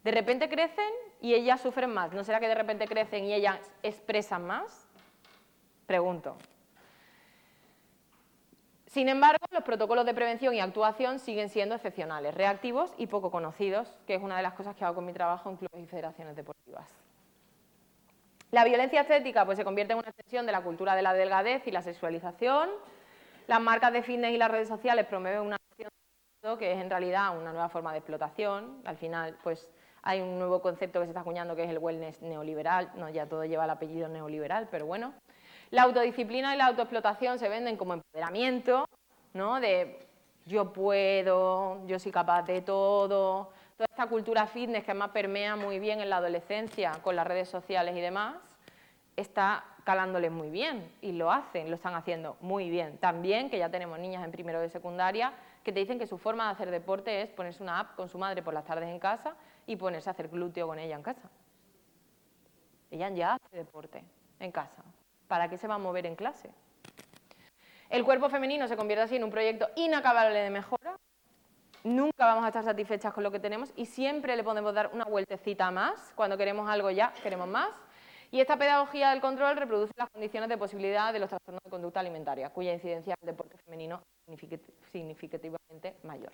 De repente crecen y ellas sufren más. ¿No será que de repente crecen y ellas expresan más? Pregunto. Sin embargo, los protocolos de prevención y actuación siguen siendo excepcionales, reactivos y poco conocidos, que es una de las cosas que hago con mi trabajo en clubes y federaciones deportivas. La violencia estética pues, se convierte en una extensión de la cultura de la delgadez y la sexualización. Las marcas de fitness y las redes sociales promueven una acción que es en realidad una nueva forma de explotación. Al final, pues hay un nuevo concepto que se está acuñando que es el wellness neoliberal. No, ya todo lleva el apellido neoliberal, pero bueno. La autodisciplina y la autoexplotación se venden como empoderamiento, ¿no? De yo puedo, yo soy capaz de todo. Toda esta cultura fitness que además permea muy bien en la adolescencia con las redes sociales y demás, está calándoles muy bien y lo están haciendo muy bien. También que ya tenemos niñas en primero de secundaria que te dicen que su forma de hacer deporte es ponerse una app con su madre por las tardes en casa y ponerse a hacer glúteo con ella en casa. Ella ya hace deporte en casa. ¿Para qué se va a mover en clase? El cuerpo femenino se convierte así en un proyecto inacabable de mejora. Nunca vamos a estar satisfechas con lo que tenemos y siempre le podemos dar una vueltecita más. Cuando queremos algo ya, queremos más. Y esta pedagogía del control reproduce las condiciones de posibilidad de los trastornos de conducta alimentaria, cuya incidencia en el deporte femenino es significativamente mayor.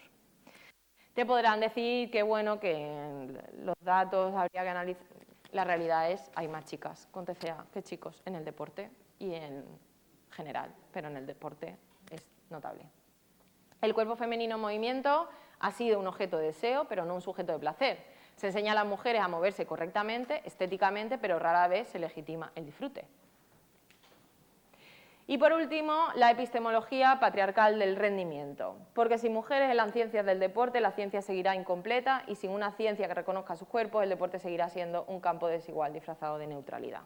Te podrán decir que bueno, que los datos habría que analizar. La realidad es, hay más chicas con TCA que chicos en el deporte y en general, pero en el deporte es notable. El cuerpo femenino en movimiento ha sido un objeto de deseo, pero no un sujeto de placer. Se enseña a las mujeres a moverse correctamente, estéticamente, pero rara vez se legitima el disfrute. Y por último, la epistemología patriarcal del rendimiento. Porque sin mujeres en las ciencias del deporte, la ciencia seguirá incompleta y sin una ciencia que reconozca sus cuerpos, el deporte seguirá siendo un campo desigual disfrazado de neutralidad.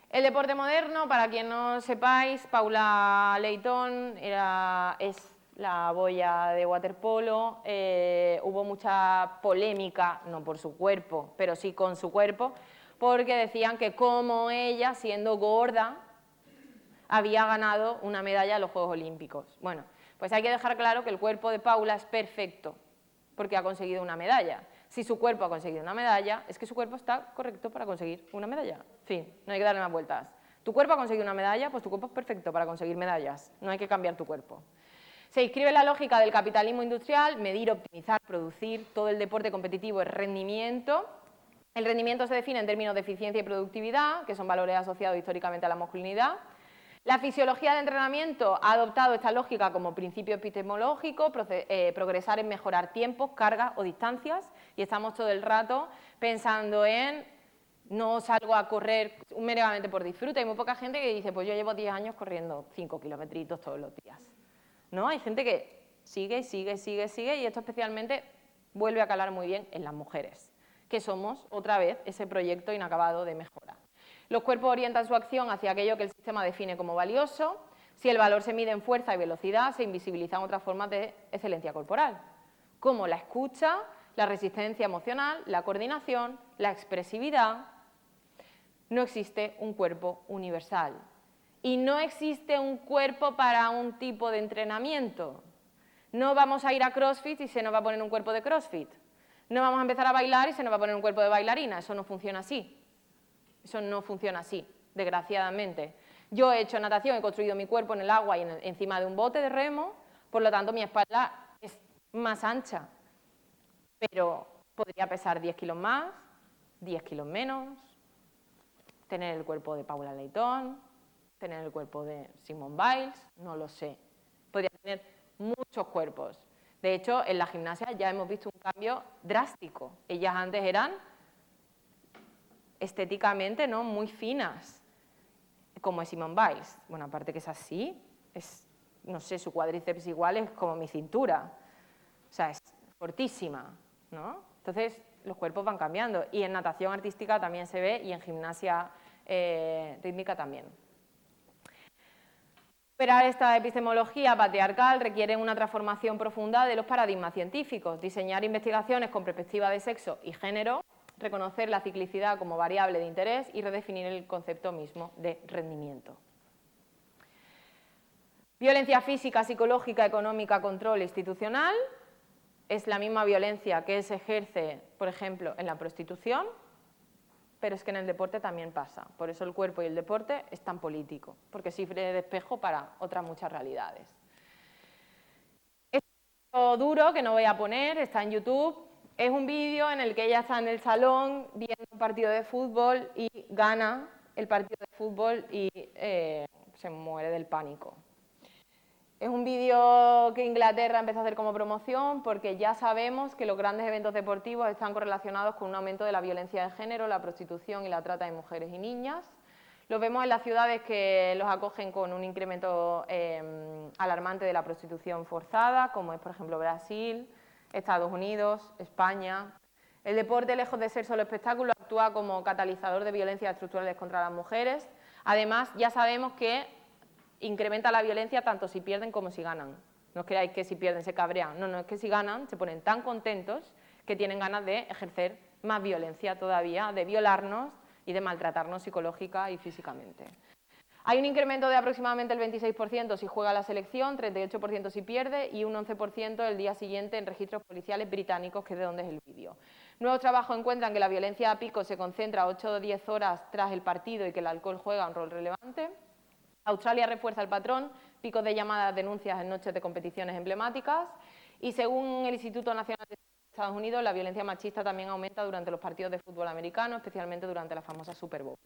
El deporte moderno, para quien no sepáis, Paula Leighton es la boya de waterpolo. Hubo mucha polémica, no por su cuerpo, pero sí con su cuerpo, porque decían que como ella, siendo gorda, había ganado una medalla en los Juegos Olímpicos. Bueno, pues hay que dejar claro que el cuerpo de Paula es perfecto, porque ha conseguido una medalla. Si su cuerpo ha conseguido una medalla, es que su cuerpo está correcto para conseguir una medalla. En fin, no hay que darle más vueltas. Tu cuerpo ha conseguido una medalla, pues tu cuerpo es perfecto para conseguir medallas. No hay que cambiar tu cuerpo. Se inscribe en la lógica del capitalismo industrial, medir, optimizar, producir. Todo el deporte competitivo es rendimiento. El rendimiento se define en términos de eficiencia y productividad, que son valores asociados históricamente a la masculinidad. La fisiología del entrenamiento ha adoptado esta lógica como principio epistemológico, progresar en mejorar tiempos, cargas o distancias, y estamos todo el rato pensando en no salgo a correr meramente por disfrute. Hay muy poca gente que dice, pues yo llevo 10 años corriendo 5 kilometritos todos los días. ¿No? Hay gente que sigue, y esto especialmente vuelve a calar muy bien en las mujeres, que somos, otra vez, ese proyecto inacabado de mejora. Los cuerpos orientan su acción hacia aquello que el sistema define como valioso. Si el valor se mide en fuerza y velocidad, se invisibilizan otras formas de excelencia corporal, como la escucha, la resistencia emocional, la coordinación, la expresividad. No existe un cuerpo universal. Y no existe un cuerpo para un tipo de entrenamiento. No vamos a ir a CrossFit y se nos va a poner un cuerpo de CrossFit. No vamos a empezar a bailar y se nos va a poner un cuerpo de bailarina. Eso no funciona así. Eso no funciona así, desgraciadamente. Yo he hecho natación, he construido mi cuerpo en el agua y encima de un bote de remo, por lo tanto mi espalda es más ancha. Pero podría pesar 10 kilos más, 10 kilos menos, tener el cuerpo de Paula Leighton, tener el cuerpo de Simone Biles, no lo sé. Podría tener muchos cuerpos. De hecho, en la gimnasia ya hemos visto un cambio drástico. Ellas antes eran estéticamente, ¿no?, muy finas, como es Simone Biles. Bueno, aparte que es así, no sé, su cuádriceps igual es como mi cintura. O sea, es fortísima, ¿no? Entonces, los cuerpos van cambiando. Y en natación artística también se ve y en gimnasia rítmica también. Superar esta epistemología patriarcal requiere una transformación profunda de los paradigmas científicos, diseñar investigaciones con perspectiva de sexo y género, reconocer la ciclicidad como variable de interés y redefinir el concepto mismo de rendimiento. Violencia física, psicológica, económica, control institucional. Es la misma violencia que se ejerce, por ejemplo, en la prostitución, pero es que en el deporte también pasa. Por eso el cuerpo y el deporte es tan político, porque sirve de espejo para otras muchas realidades. Esto duro, que no voy a poner, está en YouTube, es un vídeo en el que ella está en el salón viendo un partido de fútbol y gana el partido de fútbol y se muere del pánico. Es un vídeo que Inglaterra empezó a hacer como promoción porque ya sabemos que los grandes eventos deportivos están correlacionados con un aumento de la violencia de género, la prostitución y la trata de mujeres y niñas. Los vemos en las ciudades que los acogen con un incremento alarmante de la prostitución forzada, como es por ejemplo Brasil, Estados Unidos, España. El deporte, lejos de ser solo espectáculo, actúa como catalizador de violencias estructurales contra las mujeres. Además, ya sabemos que incrementa la violencia tanto si pierden como si ganan. No os creáis que si pierden se cabrean, no, es que si ganan se ponen tan contentos que tienen ganas de ejercer más violencia todavía, de violarnos y de maltratarnos psicológica y físicamente. Hay un incremento de aproximadamente el 26% si juega la selección, 38% si pierde y un 11% el día siguiente en registros policiales británicos, que es de donde es el vídeo. Nuevos trabajos encuentran que la violencia a pico se concentra 8 o 10 horas tras el partido y que el alcohol juega un rol relevante. Australia refuerza el patrón, picos de llamadas, denuncias en noches de competiciones emblemáticas y según el Instituto Nacional de Estados Unidos, la violencia machista también aumenta durante los partidos de fútbol americano, especialmente durante la famosa Super Bowl.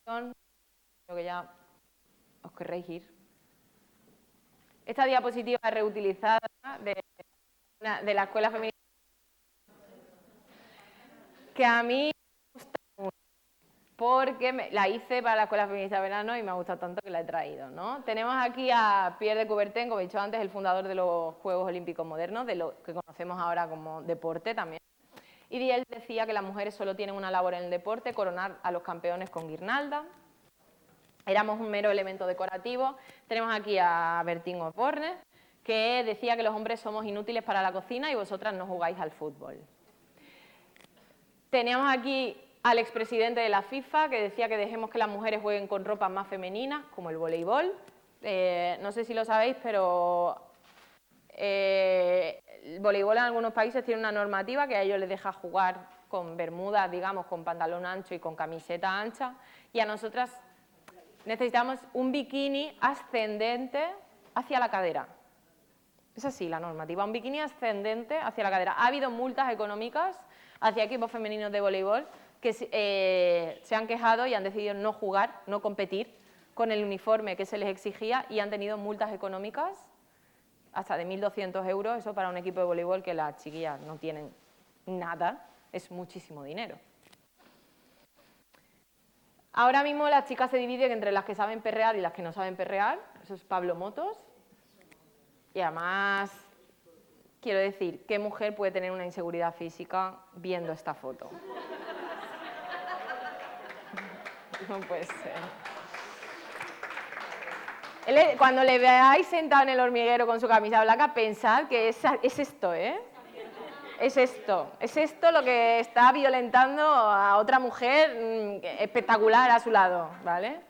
Creo que ya os querréis ir. Esta diapositiva es reutilizada de la escuela feminista que a mí me gusta mucho porque la hice para la escuela feminista de verano y me ha gustado tanto que la he traído, ¿no? Tenemos aquí a Pierre de Coubertin, como he dicho antes, el fundador de los Juegos Olímpicos Modernos, de lo que conocemos ahora como deporte también. Y él decía que las mujeres solo tienen una labor en el deporte, coronar a los campeones con guirnalda. Éramos un mero elemento decorativo. Tenemos aquí a Bertín Osborne, que decía que los hombres somos inútiles para la cocina y vosotras no jugáis al fútbol. Teníamos aquí al expresidente de la FIFA, que decía que dejemos que las mujeres jueguen con ropas más femeninas, como el voleibol. No sé si lo sabéis, pero el voleibol en algunos países tiene una normativa que a ellos les deja jugar con bermudas, digamos, con pantalón ancho y con camiseta ancha, y a nosotras necesitamos un bikini ascendente hacia la cadera. Es así la normativa, un bikini ascendente hacia la cadera. Ha habido multas económicas hacia equipos femeninos de voleibol que se han quejado y han decidido no jugar, no competir con el uniforme que se les exigía y han tenido multas económicas hasta de 1.200 euros, eso para un equipo de voleibol que las chiquillas no tienen nada, es muchísimo dinero. Ahora mismo las chicas se dividen entre las que saben perrear y las que no saben perrear, eso es Pablo Motos. Y además, quiero decir, ¿qué mujer puede tener una inseguridad física viendo esta foto? No puede ser. Cuando le veáis sentado en el hormiguero con su camisa blanca, pensad que es esto, ¿eh? Es esto lo que está violentando a otra mujer espectacular a su lado, ¿vale?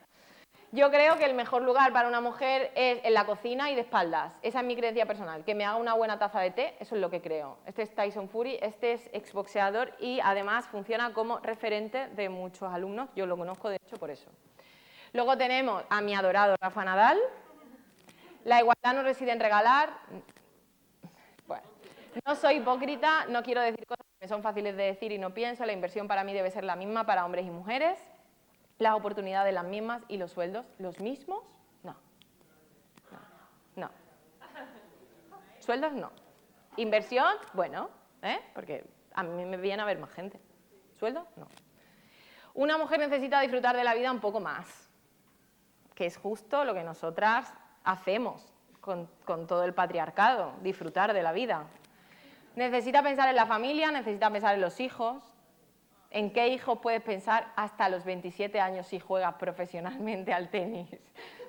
Yo creo que el mejor lugar para una mujer es en la cocina y de espaldas. Esa es mi creencia personal. Que me haga una buena taza de té, eso es lo que creo. Este es Tyson Fury, este es exboxeador y además funciona como referente de muchos alumnos. Yo lo conozco, de hecho, por eso. Luego tenemos a mi adorado Rafa Nadal. La igualdad no reside en regalar. Bueno, no soy hipócrita, no quiero decir cosas que me son fáciles de decir y no pienso. La inversión para mí debe ser la misma para hombres y mujeres. Las oportunidades las mismas y los sueldos los mismos, no. Sueldos no. Inversión, bueno, porque a mí me viene a ver más gente. Sueldos, no. Una mujer necesita disfrutar de la vida un poco más, que es justo lo que nosotras hacemos con todo el patriarcado, disfrutar de la vida. Necesita pensar en la familia, necesita pensar en los hijos. ¿En qué hijos puedes pensar hasta los 27 años si juegas profesionalmente al tenis?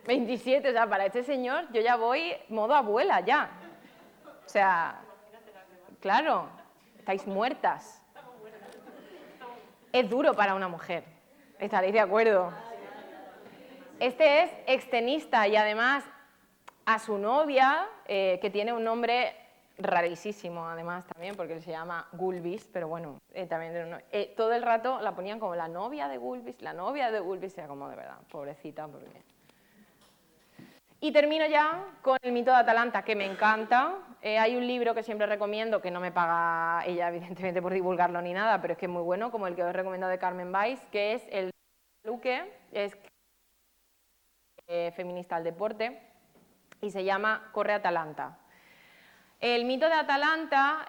27, o sea, para este señor yo ya voy modo abuela ya. O sea, claro, estáis muertas. Es duro para una mujer, estaréis de acuerdo. Este es extenista y además a su novia, que tiene un nombre rarísimo además también, porque se llama Gulbis, pero bueno, también todo el rato la ponían como la novia de Gulbis, era como de verdad, pobrecita, porque... Y termino ya con el mito de Atalanta, que me encanta. Hay un libro que siempre recomiendo, que no me paga ella, evidentemente, por divulgarlo ni nada, pero es que es muy bueno, como el que os he recomendado de Carmen Weiss, que es el Luque, es feminista al deporte, y se llama Corre Atalanta. El mito de Atalanta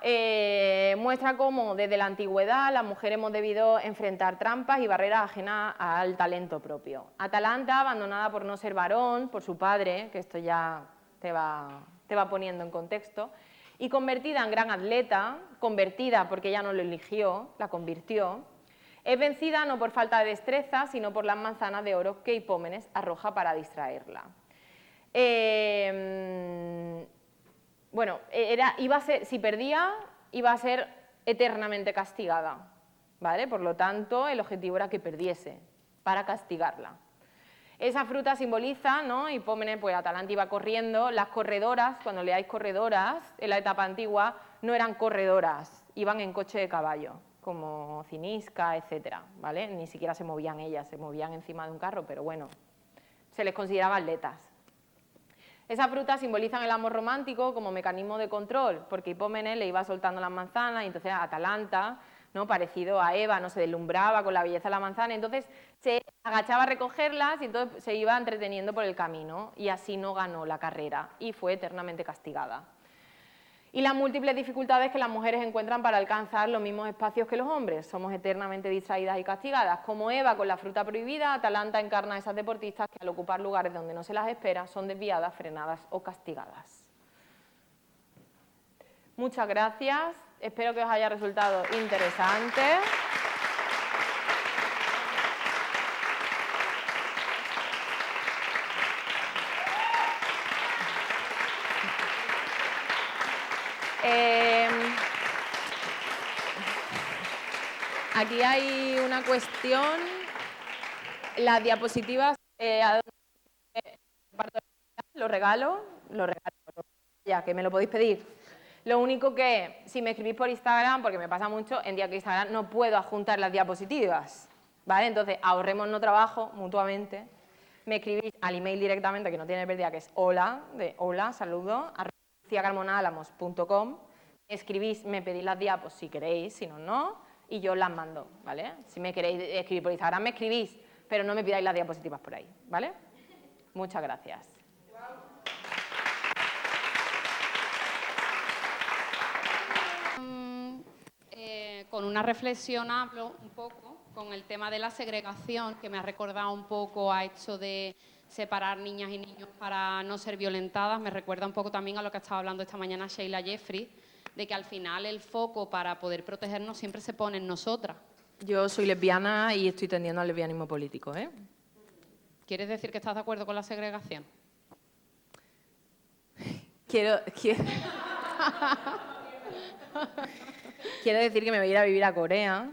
muestra cómo desde la antigüedad las mujeres hemos debido enfrentar trampas y barreras ajenas al talento propio. Atalanta, abandonada por no ser varón, por su padre, que esto ya te va poniendo en contexto, y convertida en gran atleta, convertida porque ella no lo eligió, la convirtió, es vencida no por falta de destreza, sino por las manzanas de oro que Hipómenes arroja para distraerla. Bueno, iba a ser, si perdía, iba a ser eternamente castigada, ¿vale? Por lo tanto, el objetivo era que perdiese, para castigarla. Esa fruta simboliza, ¿no? Hipómenes, pues Atalanta iba corriendo, las corredoras, cuando leáis corredoras, en la etapa antigua, no eran corredoras, iban en coche de caballo, como Cinisca, etcétera, ¿vale? Ni siquiera se movían ellas, se movían encima de un carro, pero bueno, se les consideraba atletas. Esas frutas simbolizan el amor romántico como mecanismo de control, porque Hipómenes le iba soltando las manzanas y entonces Atalanta, ¿no? Parecido a Eva, no se deslumbraba con la belleza de la manzana, entonces se agachaba a recogerlas y entonces se iba entreteniendo por el camino y así no ganó la carrera y fue eternamente castigada. Y las múltiples dificultades que las mujeres encuentran para alcanzar los mismos espacios que los hombres. Somos eternamente distraídas y castigadas. Como Eva con la fruta prohibida, Atalanta encarna a esas deportistas que al ocupar lugares donde no se las espera son desviadas, frenadas o castigadas. Muchas gracias. Espero que os haya resultado interesante. Aquí hay una cuestión, las diapositivas, lo regalo, ya que me lo podéis pedir. Lo único que, si me escribís por Instagram, porque me pasa mucho, en día que Instagram no puedo adjuntar las diapositivas, ¿vale? Entonces, ahorrémonos trabajo mutuamente, me escribís al email directamente, que no tiene pérdida, que es hola, de hola, saludo, @luciacarmonaalamos.com, escribís, me pedís las diapos si queréis, si no, no, y yo las mando, ¿vale? Si me queréis escribir por Instagram, me escribís, pero no me pidáis las diapositivas por ahí, ¿vale? Muchas gracias. Con una reflexión hablo un poco con el tema de la segregación, que me ha recordado un poco a hecho de separar niñas y niños para no ser violentadas. Me recuerda un poco también a lo que estaba hablando esta mañana Sheila Jeffrey, de que al final el foco para poder protegernos siempre se pone en nosotras. Yo soy lesbiana y estoy tendiendo al lesbianismo político, ¿eh? ¿Quieres decir que estás de acuerdo con la segregación? Quiero decir que me voy a ir a vivir a Corea.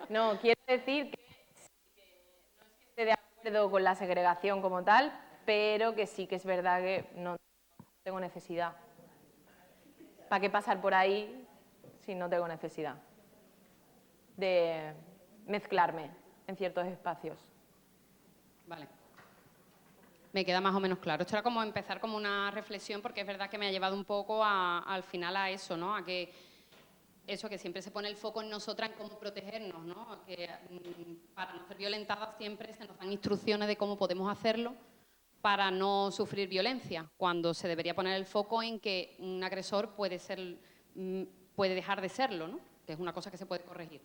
No, quiero decir que no es que esté de acuerdo con la segregación como tal, pero que sí que es verdad que no tengo necesidad. ¿Para qué pasar por ahí si no tengo necesidad de mezclarme en ciertos espacios? Vale. Me queda más o menos claro. Esto era como empezar como una reflexión, porque es verdad que me ha llevado un poco al final a eso, ¿no? A que eso, que siempre se pone el foco en nosotras, en cómo protegernos, ¿no? A que para no ser violentadas siempre se nos dan instrucciones de cómo podemos hacerlo, para no sufrir violencia, cuando se debería poner el foco en que un agresor puede dejar de serlo, ¿no? Que es una cosa que se puede corregir.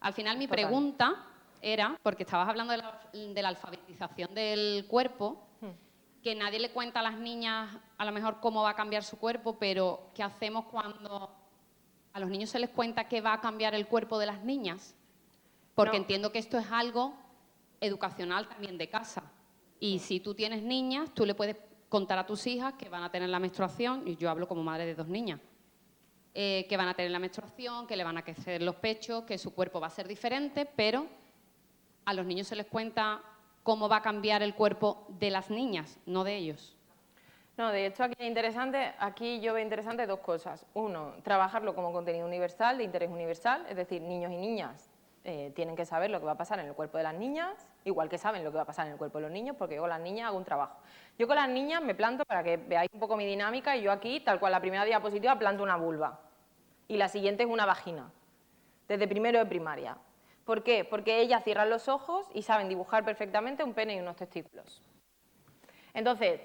Al final mi pregunta era, porque estabas hablando de la alfabetización del cuerpo, que nadie le cuenta a las niñas a lo mejor cómo va a cambiar su cuerpo, pero ¿qué hacemos cuando a los niños se les cuenta que va a cambiar el cuerpo de las niñas? Porque entiendo que esto es algo educacional también de casa. Y si tú tienes niñas, tú le puedes contar a tus hijas que van a tener la menstruación, y yo hablo como madre de 2 niñas, que van a tener la menstruación, que le van a crecer los pechos, que su cuerpo va a ser diferente, pero a los niños se les cuenta cómo va a cambiar el cuerpo de las niñas, no de ellos. No, de hecho aquí yo veo interesante 2 cosas. Uno, trabajarlo como contenido universal, de interés universal, es decir, niños y niñas tienen que saber lo que va a pasar en el cuerpo de las niñas, igual que saben lo que va a pasar en el cuerpo de los niños, porque yo con las niñas hago un trabajo. Yo con las niñas me planto, para que veáis un poco mi dinámica, y yo aquí, tal cual la primera diapositiva, planto una vulva, y la siguiente es una vagina, desde primero de primaria. ¿Por qué? Porque ellas cierran los ojos y saben dibujar perfectamente un pene y unos testículos. Entonces,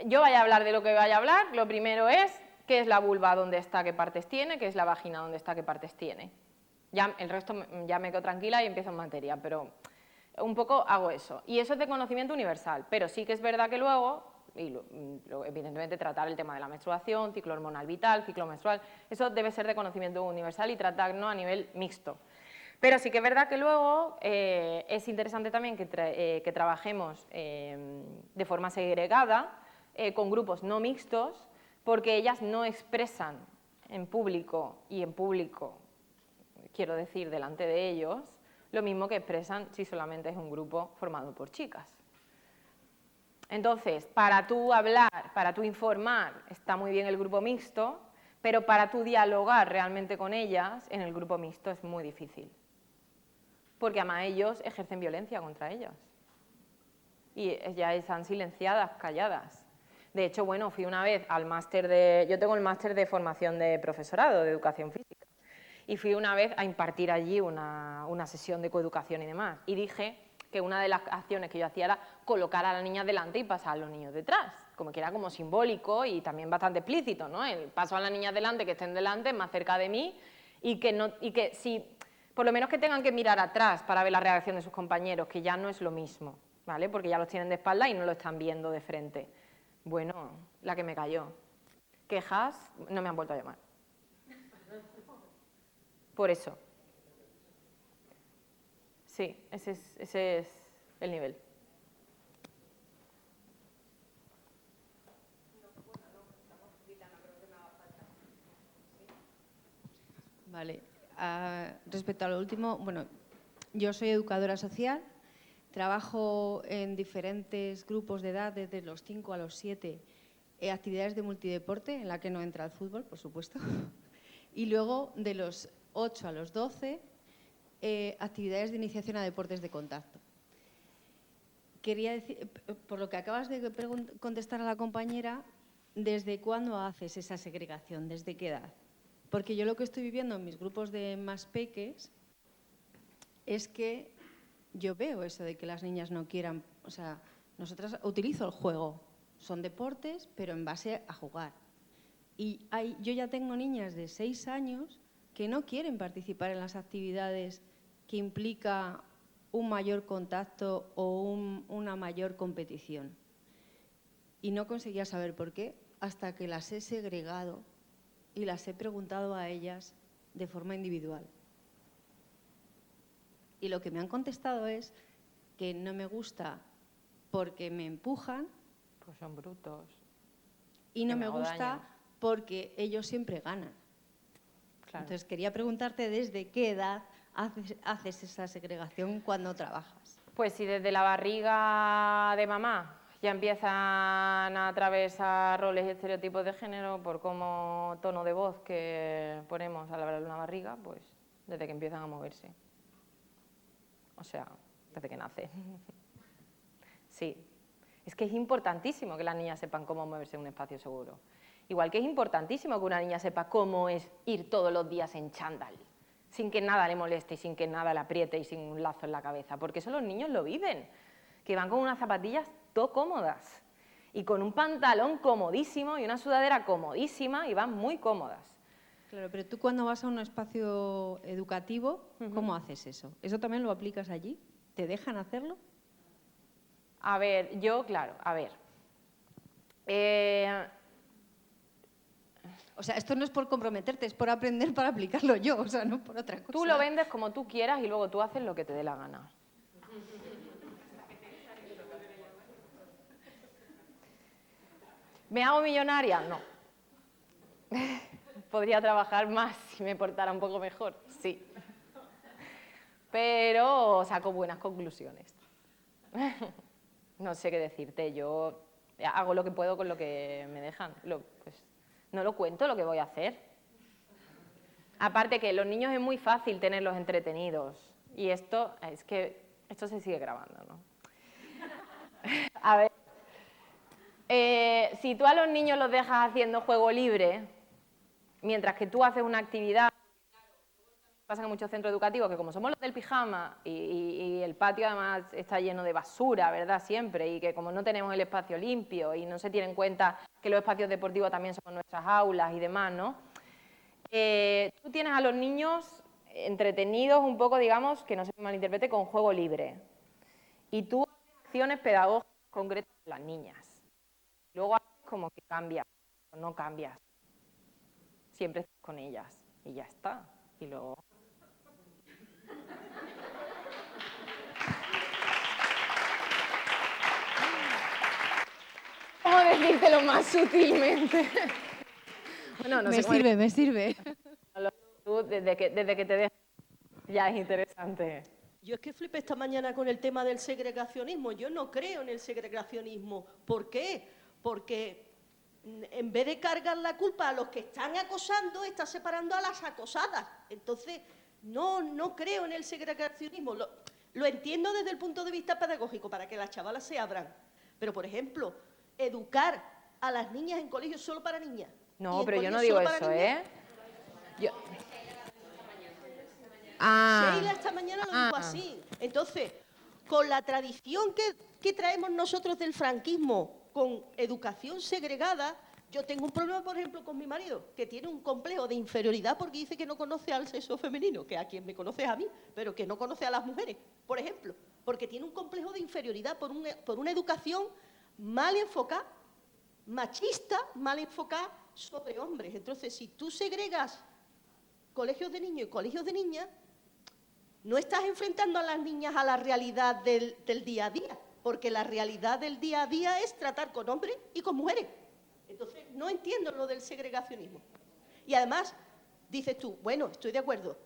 yo vaya a hablar de lo que vaya a hablar, lo primero es qué es la vulva, dónde está, qué partes tiene, qué es la vagina, dónde está, qué partes tiene. Ya, el resto ya me quedo tranquila y empiezo en materia, pero un poco hago eso. Y eso es de conocimiento universal, pero sí que es verdad que luego, evidentemente tratar el tema de la menstruación, ciclo hormonal vital, ciclo menstrual, eso debe ser de conocimiento universal y tratarnos a nivel mixto. Pero sí que es verdad que luego es interesante también que trabajemos de forma segregada, con grupos no mixtos, porque ellas no expresan en público, quiero decir, delante de ellos, lo mismo que expresan si solamente es un grupo formado por chicas. Entonces, para tú hablar, para tú informar, está muy bien el grupo mixto, pero para tú dialogar realmente con ellas, en el grupo mixto es muy difícil. Porque además ellos ejercen violencia contra ellas. Y ya están silenciadas, calladas. De hecho, bueno, fui una vez al máster yo tengo el máster de formación de profesorado, de educación física. Y fui una vez a impartir allí una sesión de coeducación y demás. Y dije que una de las acciones que yo hacía era colocar a las niñas delante y pasar a los niños detrás. Como que era como simbólico y también bastante explícito, ¿no? El paso a las niñas delante, que estén delante, más cerca de mí, y que si, por lo menos que tengan que mirar atrás para ver la reacción de sus compañeros, que ya no es lo mismo, ¿vale? Porque ya los tienen de espalda y no lo están viendo de frente. Bueno, la que me cayó. Quejas, no me han vuelto a llamar. Por eso. Sí, ese es el nivel. Vale. Respecto a lo último, bueno, yo soy educadora social, trabajo en diferentes grupos de edad, desde los 5 a los 7, actividades de multideporte, en la que no entra el fútbol, por supuesto, y luego de los 8 a los 12, actividades de iniciación a deportes de contacto. Quería decir, por lo que acabas de contestar a la compañera, ¿desde cuándo haces esa segregación? ¿Desde qué edad? Porque yo lo que estoy viviendo en mis grupos de más peques es que yo veo eso de que las niñas no quieran, o sea, nosotras utilizo el juego, son deportes, pero en base a jugar. Y yo ya tengo niñas de 6 años que no quieren participar en las actividades que implica un mayor contacto o una mayor competición. Y no conseguía saber por qué hasta que las he segregado y las he preguntado a ellas de forma individual. Y lo que me han contestado es que no me gusta porque me empujan. Pues son brutos. Y no me gusta porque ellos siempre ganan. Claro. Entonces quería preguntarte desde qué edad haces esa segregación cuando trabajas. Pues si desde la barriga de mamá ya empiezan a atravesar roles y estereotipos de género por cómo tono de voz que ponemos al hablar de una barriga, pues desde que empiezan a moverse. O sea, desde que nace. Sí. Es que es importantísimo que las niñas sepan cómo moverse en un espacio seguro. Igual que es importantísimo que una niña sepa cómo es ir todos los días en chándal, sin que nada le moleste y sin que nada le apriete y sin un lazo en la cabeza, porque eso los niños lo viven, que van con unas zapatillas todo cómodas. Y con un pantalón comodísimo y una sudadera comodísima y van muy cómodas. Claro, pero tú cuando vas a un espacio educativo, ¿cómo haces eso? ¿Eso también lo aplicas allí? ¿Te dejan hacerlo? A ver, O sea, esto no es por comprometerte, es por aprender para aplicarlo yo, o sea, no por otra cosa. tú lo vendes como tú quieras y luego tú haces lo que te dé la gana. ¿Me hago millonaria? No. ¿Podría trabajar más si me portara un poco mejor? Sí. Pero saco buenas conclusiones. No sé qué decirte, yo hago lo que puedo con lo que me dejan. Pues, no lo cuento lo que voy a hacer. Aparte que los niños es muy fácil tenerlos entretenidos. Y esto se sigue grabando, ¿no? A ver. Si tú a los niños los dejas haciendo juego libre, mientras que tú haces una actividad, pasa en muchos centros educativos que como somos los del pijama y el patio además está lleno de basura, ¿verdad? Siempre, y que como no tenemos el espacio limpio y no se tiene en cuenta que los espacios deportivos también son nuestras aulas y demás, ¿no? Tú tienes a los niños entretenidos un poco, digamos, que no se malinterprete, con juego libre. Y tú haces acciones pedagógicas concretas con las niñas. Luego como que cambias, o no cambias. Siempre estás con ellas y ya está. Y luego... ¿Cómo decírtelo más sutilmente? Bueno, no sé me sirve. Tú, desde que te dejas, ya es interesante. Yo es que flipé esta mañana con el tema del segregacionismo. Yo no creo en el segregacionismo. ¿Por qué? Porque en vez de cargar la culpa a los que están acosando, está separando a las acosadas. Entonces, no creo en el segregacionismo. Lo entiendo desde el punto de vista pedagógico, para que las chavalas se abran. Pero, por ejemplo, educar a las niñas en colegios solo para niñas. No, pero yo no digo eso, ¿eh? Sheila esta mañana lo dijo así. Entonces, con la tradición que traemos nosotros del franquismo, con educación segregada, yo tengo un problema, por ejemplo, con mi marido, que tiene un complejo de inferioridad porque dice que no conoce al sexo femenino, que a quien me conoce es a mí, pero que no conoce a las mujeres, por ejemplo, porque tiene un complejo de inferioridad por una educación mal enfocada, machista, mal enfocada sobre hombres. Entonces, si tú segregas colegios de niños y colegios de niñas, no estás enfrentando a las niñas a la realidad del día a día, porque la realidad del día a día es tratar con hombres y con mujeres. Entonces, no entiendo lo del segregacionismo. Y además, dices tú, bueno, estoy de acuerdo,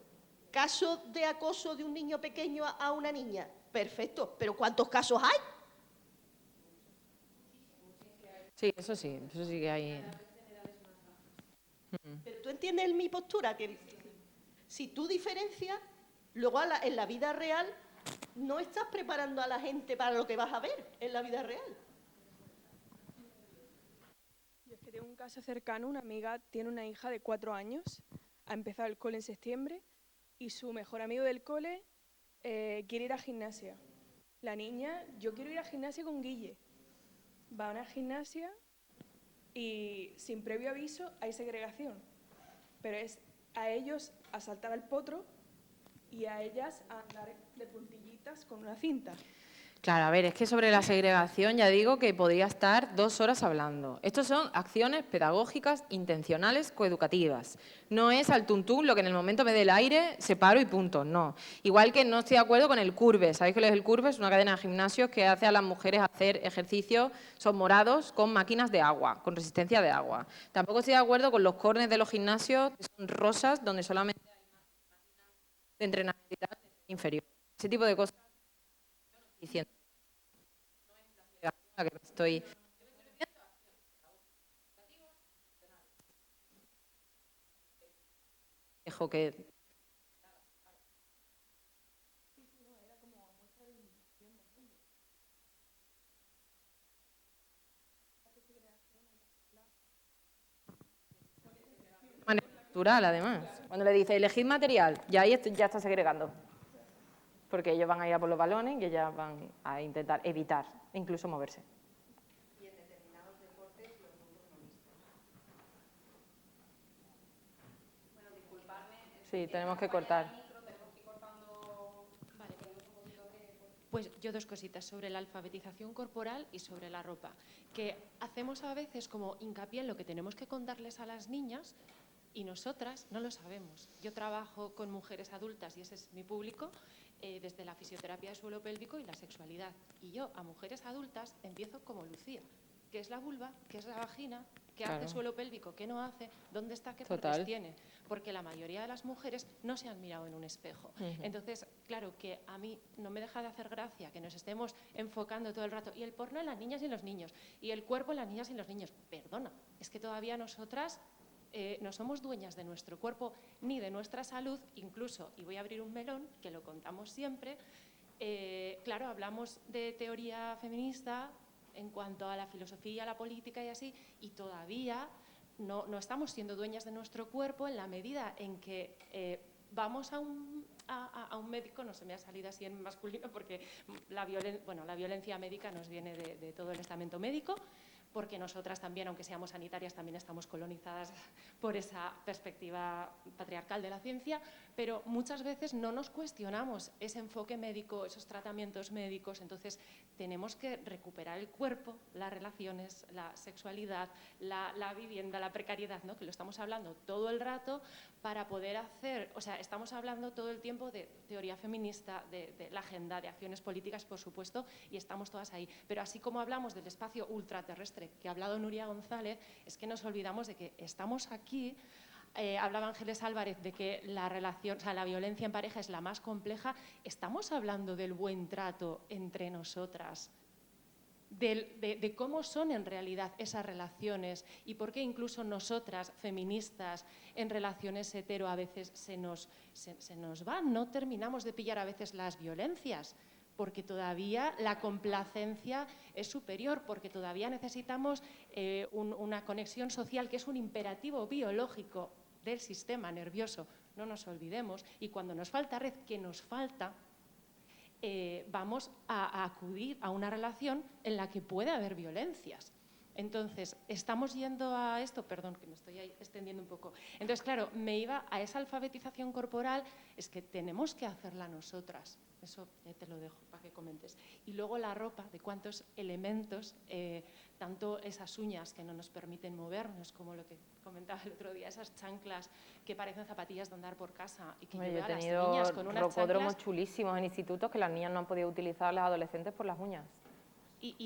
caso de acoso de un niño pequeño a una niña, perfecto, pero ¿cuántos casos hay? Sí que hay. Pero tú entiendes mi postura, que si tú diferencias, luego en la vida real no estás preparando a la gente para lo que vas a ver en la vida real. Yo es que tengo un caso cercano, una amiga tiene una hija de 4 años, ha empezado el cole en septiembre y su mejor amigo del cole quiere ir a gimnasia. La niña, yo quiero ir a gimnasia con Guille. Va a una gimnasia y sin previo aviso hay segregación, pero es a ellos a saltar al potro y a ellas a andar de puntillitas con una cinta. Claro, a ver, es que sobre la segregación ya digo que podría estar 2 horas hablando. Estos son acciones pedagógicas intencionales coeducativas. No es al tuntún lo que en el momento me dé el aire, separo y punto, no. Igual que no estoy de acuerdo con el CURVE. ¿Sabéis qué es el CURVE? Es una cadena de gimnasios que hace a las mujeres hacer ejercicios, son morados, con máquinas de agua, con resistencia de agua. Tampoco estoy de acuerdo con los corners de los gimnasios, que son rosas, donde solamente hay máquinas de entrenabilidad inferior. Ese tipo de cosas diciendo. No es la segregación la que me estoy... Dejo que... manera natural, además. Cuando le dice elegid material, ya ahí ya está segregando. Porque ellos van a ir a por los balones y ellas van a intentar evitar, incluso moverse. Sí, tenemos que cortar. Pues yo dos cositas sobre la alfabetización corporal y sobre la ropa, que hacemos a veces como hincapié en lo que tenemos que contarles a las niñas y nosotras no lo sabemos. Yo trabajo con mujeres adultas y ese es mi público, desde la fisioterapia de suelo pélvico y la sexualidad. Y yo a mujeres adultas empiezo como Lucía, qué es la vulva, qué es la vagina, qué hace el suelo pélvico, qué no hace, dónde está, qué partes tiene. Porque la mayoría de las mujeres no se han mirado en un espejo. Entonces, claro, que a mí no me deja de hacer gracia que nos estemos enfocando todo el rato. Y el porno en las niñas y en los niños. Y el cuerpo en las niñas y en los niños. Perdona, es que todavía nosotras no somos dueñas de nuestro cuerpo ni de nuestra salud. Incluso, y voy a abrir un melón, que lo contamos siempre, claro, hablamos de teoría feminista en cuanto a la filosofía, a la política y así, y todavía no estamos siendo dueñas de nuestro cuerpo en la medida en que vamos a un médico, no se me ha salido así en masculino porque la violencia médica nos viene de todo el estamento médico, porque nosotras también, aunque seamos sanitarias, también estamos colonizadas por esa perspectiva patriarcal de la ciencia, pero muchas veces no nos cuestionamos ese enfoque médico, esos tratamientos médicos. Entonces tenemos que recuperar el cuerpo, las relaciones, la sexualidad, la vivienda, la precariedad, ¿no? Que lo estamos hablando todo el rato para poder hacer, o sea, estamos hablando todo el tiempo de teoría feminista, de la agenda, de acciones políticas, por supuesto, y estamos todas ahí. Pero así como hablamos del espacio ultraterrestre que ha hablado Nuria González, es que nos olvidamos de que estamos aquí. Hablaba Ángeles Álvarez de que la relación, o sea, la violencia en pareja es la más compleja. Estamos hablando del buen trato entre nosotras, de cómo son en realidad esas relaciones y por qué incluso nosotras, feministas, en relaciones hetero a veces se nos van, no terminamos de pillar a veces las violencias, porque todavía la complacencia es superior, porque todavía necesitamos una conexión social que es un imperativo biológico del sistema nervioso, no nos olvidemos, y cuando nos falta red, que nos falta, vamos a acudir a una relación en la que puede haber violencias. Entonces, estamos yendo a esto, perdón, que me estoy ahí extendiendo un poco. Entonces, claro, me iba a esa alfabetización corporal, es que tenemos que hacerla nosotras. Eso te lo dejo para que comentes. Y luego la ropa, de cuántos elementos, tanto esas uñas que no nos permiten movernos, como lo que comentaba el otro día, esas chanclas que parecen zapatillas de andar por casa. Y que Yo yo he a las tenido niñas con unas rocódromos chanclas, chulísimos en institutos que las niñas no han podido utilizar, las adolescentes, por las uñas.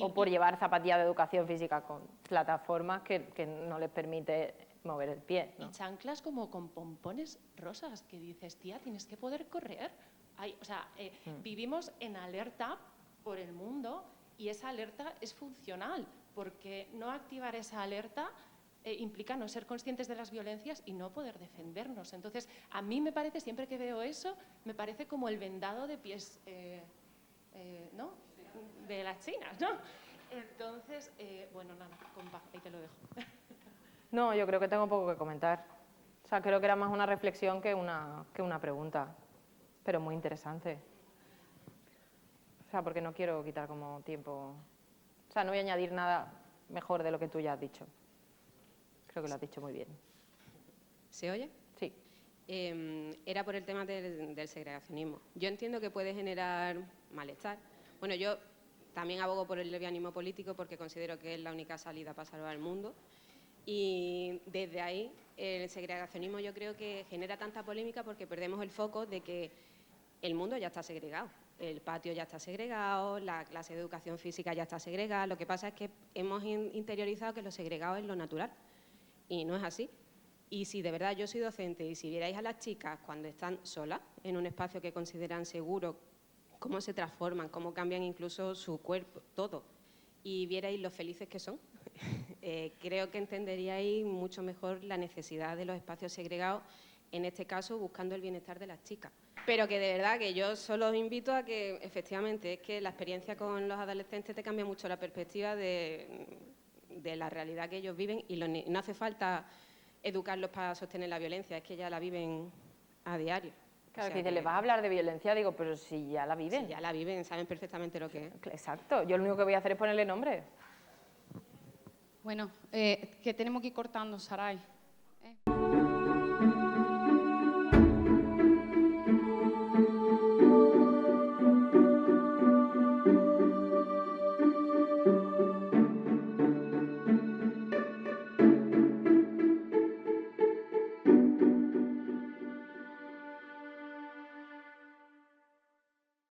o por llevar zapatillas de educación física con plataformas que no les permite mover el pie, ¿no? Y chanclas como con pompones rosas, que dices, tía, tienes que poder correr. Vivimos en alerta por el mundo y esa alerta es funcional, porque no activar esa alerta implica no ser conscientes de las violencias y no poder defendernos. Entonces, a mí me parece, siempre que veo eso, me parece como el vendado de pies, ¿no?, de las chinas, ¿no? Entonces, bueno, nada, compa, ahí te lo dejo. No, yo creo que tengo poco que comentar. O sea, creo que era más una reflexión que una pregunta, pero muy interesante. O sea, porque no quiero quitar como tiempo. O sea, no voy a añadir nada mejor de lo que tú ya has dicho. Creo que lo has dicho muy bien. ¿Se oye? Sí. Era por el tema del segregacionismo. Yo entiendo que puede generar malestar. Bueno, yo también abogo por el lesbianismo político porque considero que es la única salida para salvar el mundo. Y desde ahí, el segregacionismo yo creo que genera tanta polémica porque perdemos el foco de que el mundo ya está segregado. El patio ya está segregado, la clase de educación física ya está segregada. Lo que pasa es que hemos interiorizado que lo segregado es lo natural. Y no es así. Y si de verdad yo soy docente y si vierais a las chicas cuando están solas en un espacio que consideran seguro, cómo se transforman, cómo cambian incluso su cuerpo, todo, y vierais lo felices que son, creo que entenderíais mucho mejor la necesidad de los espacios segregados, en este caso buscando el bienestar de las chicas. Pero que de verdad que yo solo os invito a que efectivamente es que la experiencia con los adolescentes te cambia mucho la perspectiva de la realidad que ellos viven y no hace falta educarlos para sostener la violencia, es que ya la viven a diario. Claro, O sea que dice, ¿les vas a hablar de violencia? Digo, pero si ya la viven. Si ya la viven, saben perfectamente lo que es. Exacto, yo lo único que voy a hacer es ponerle nombre. Bueno, que tenemos que ir cortando, Saray.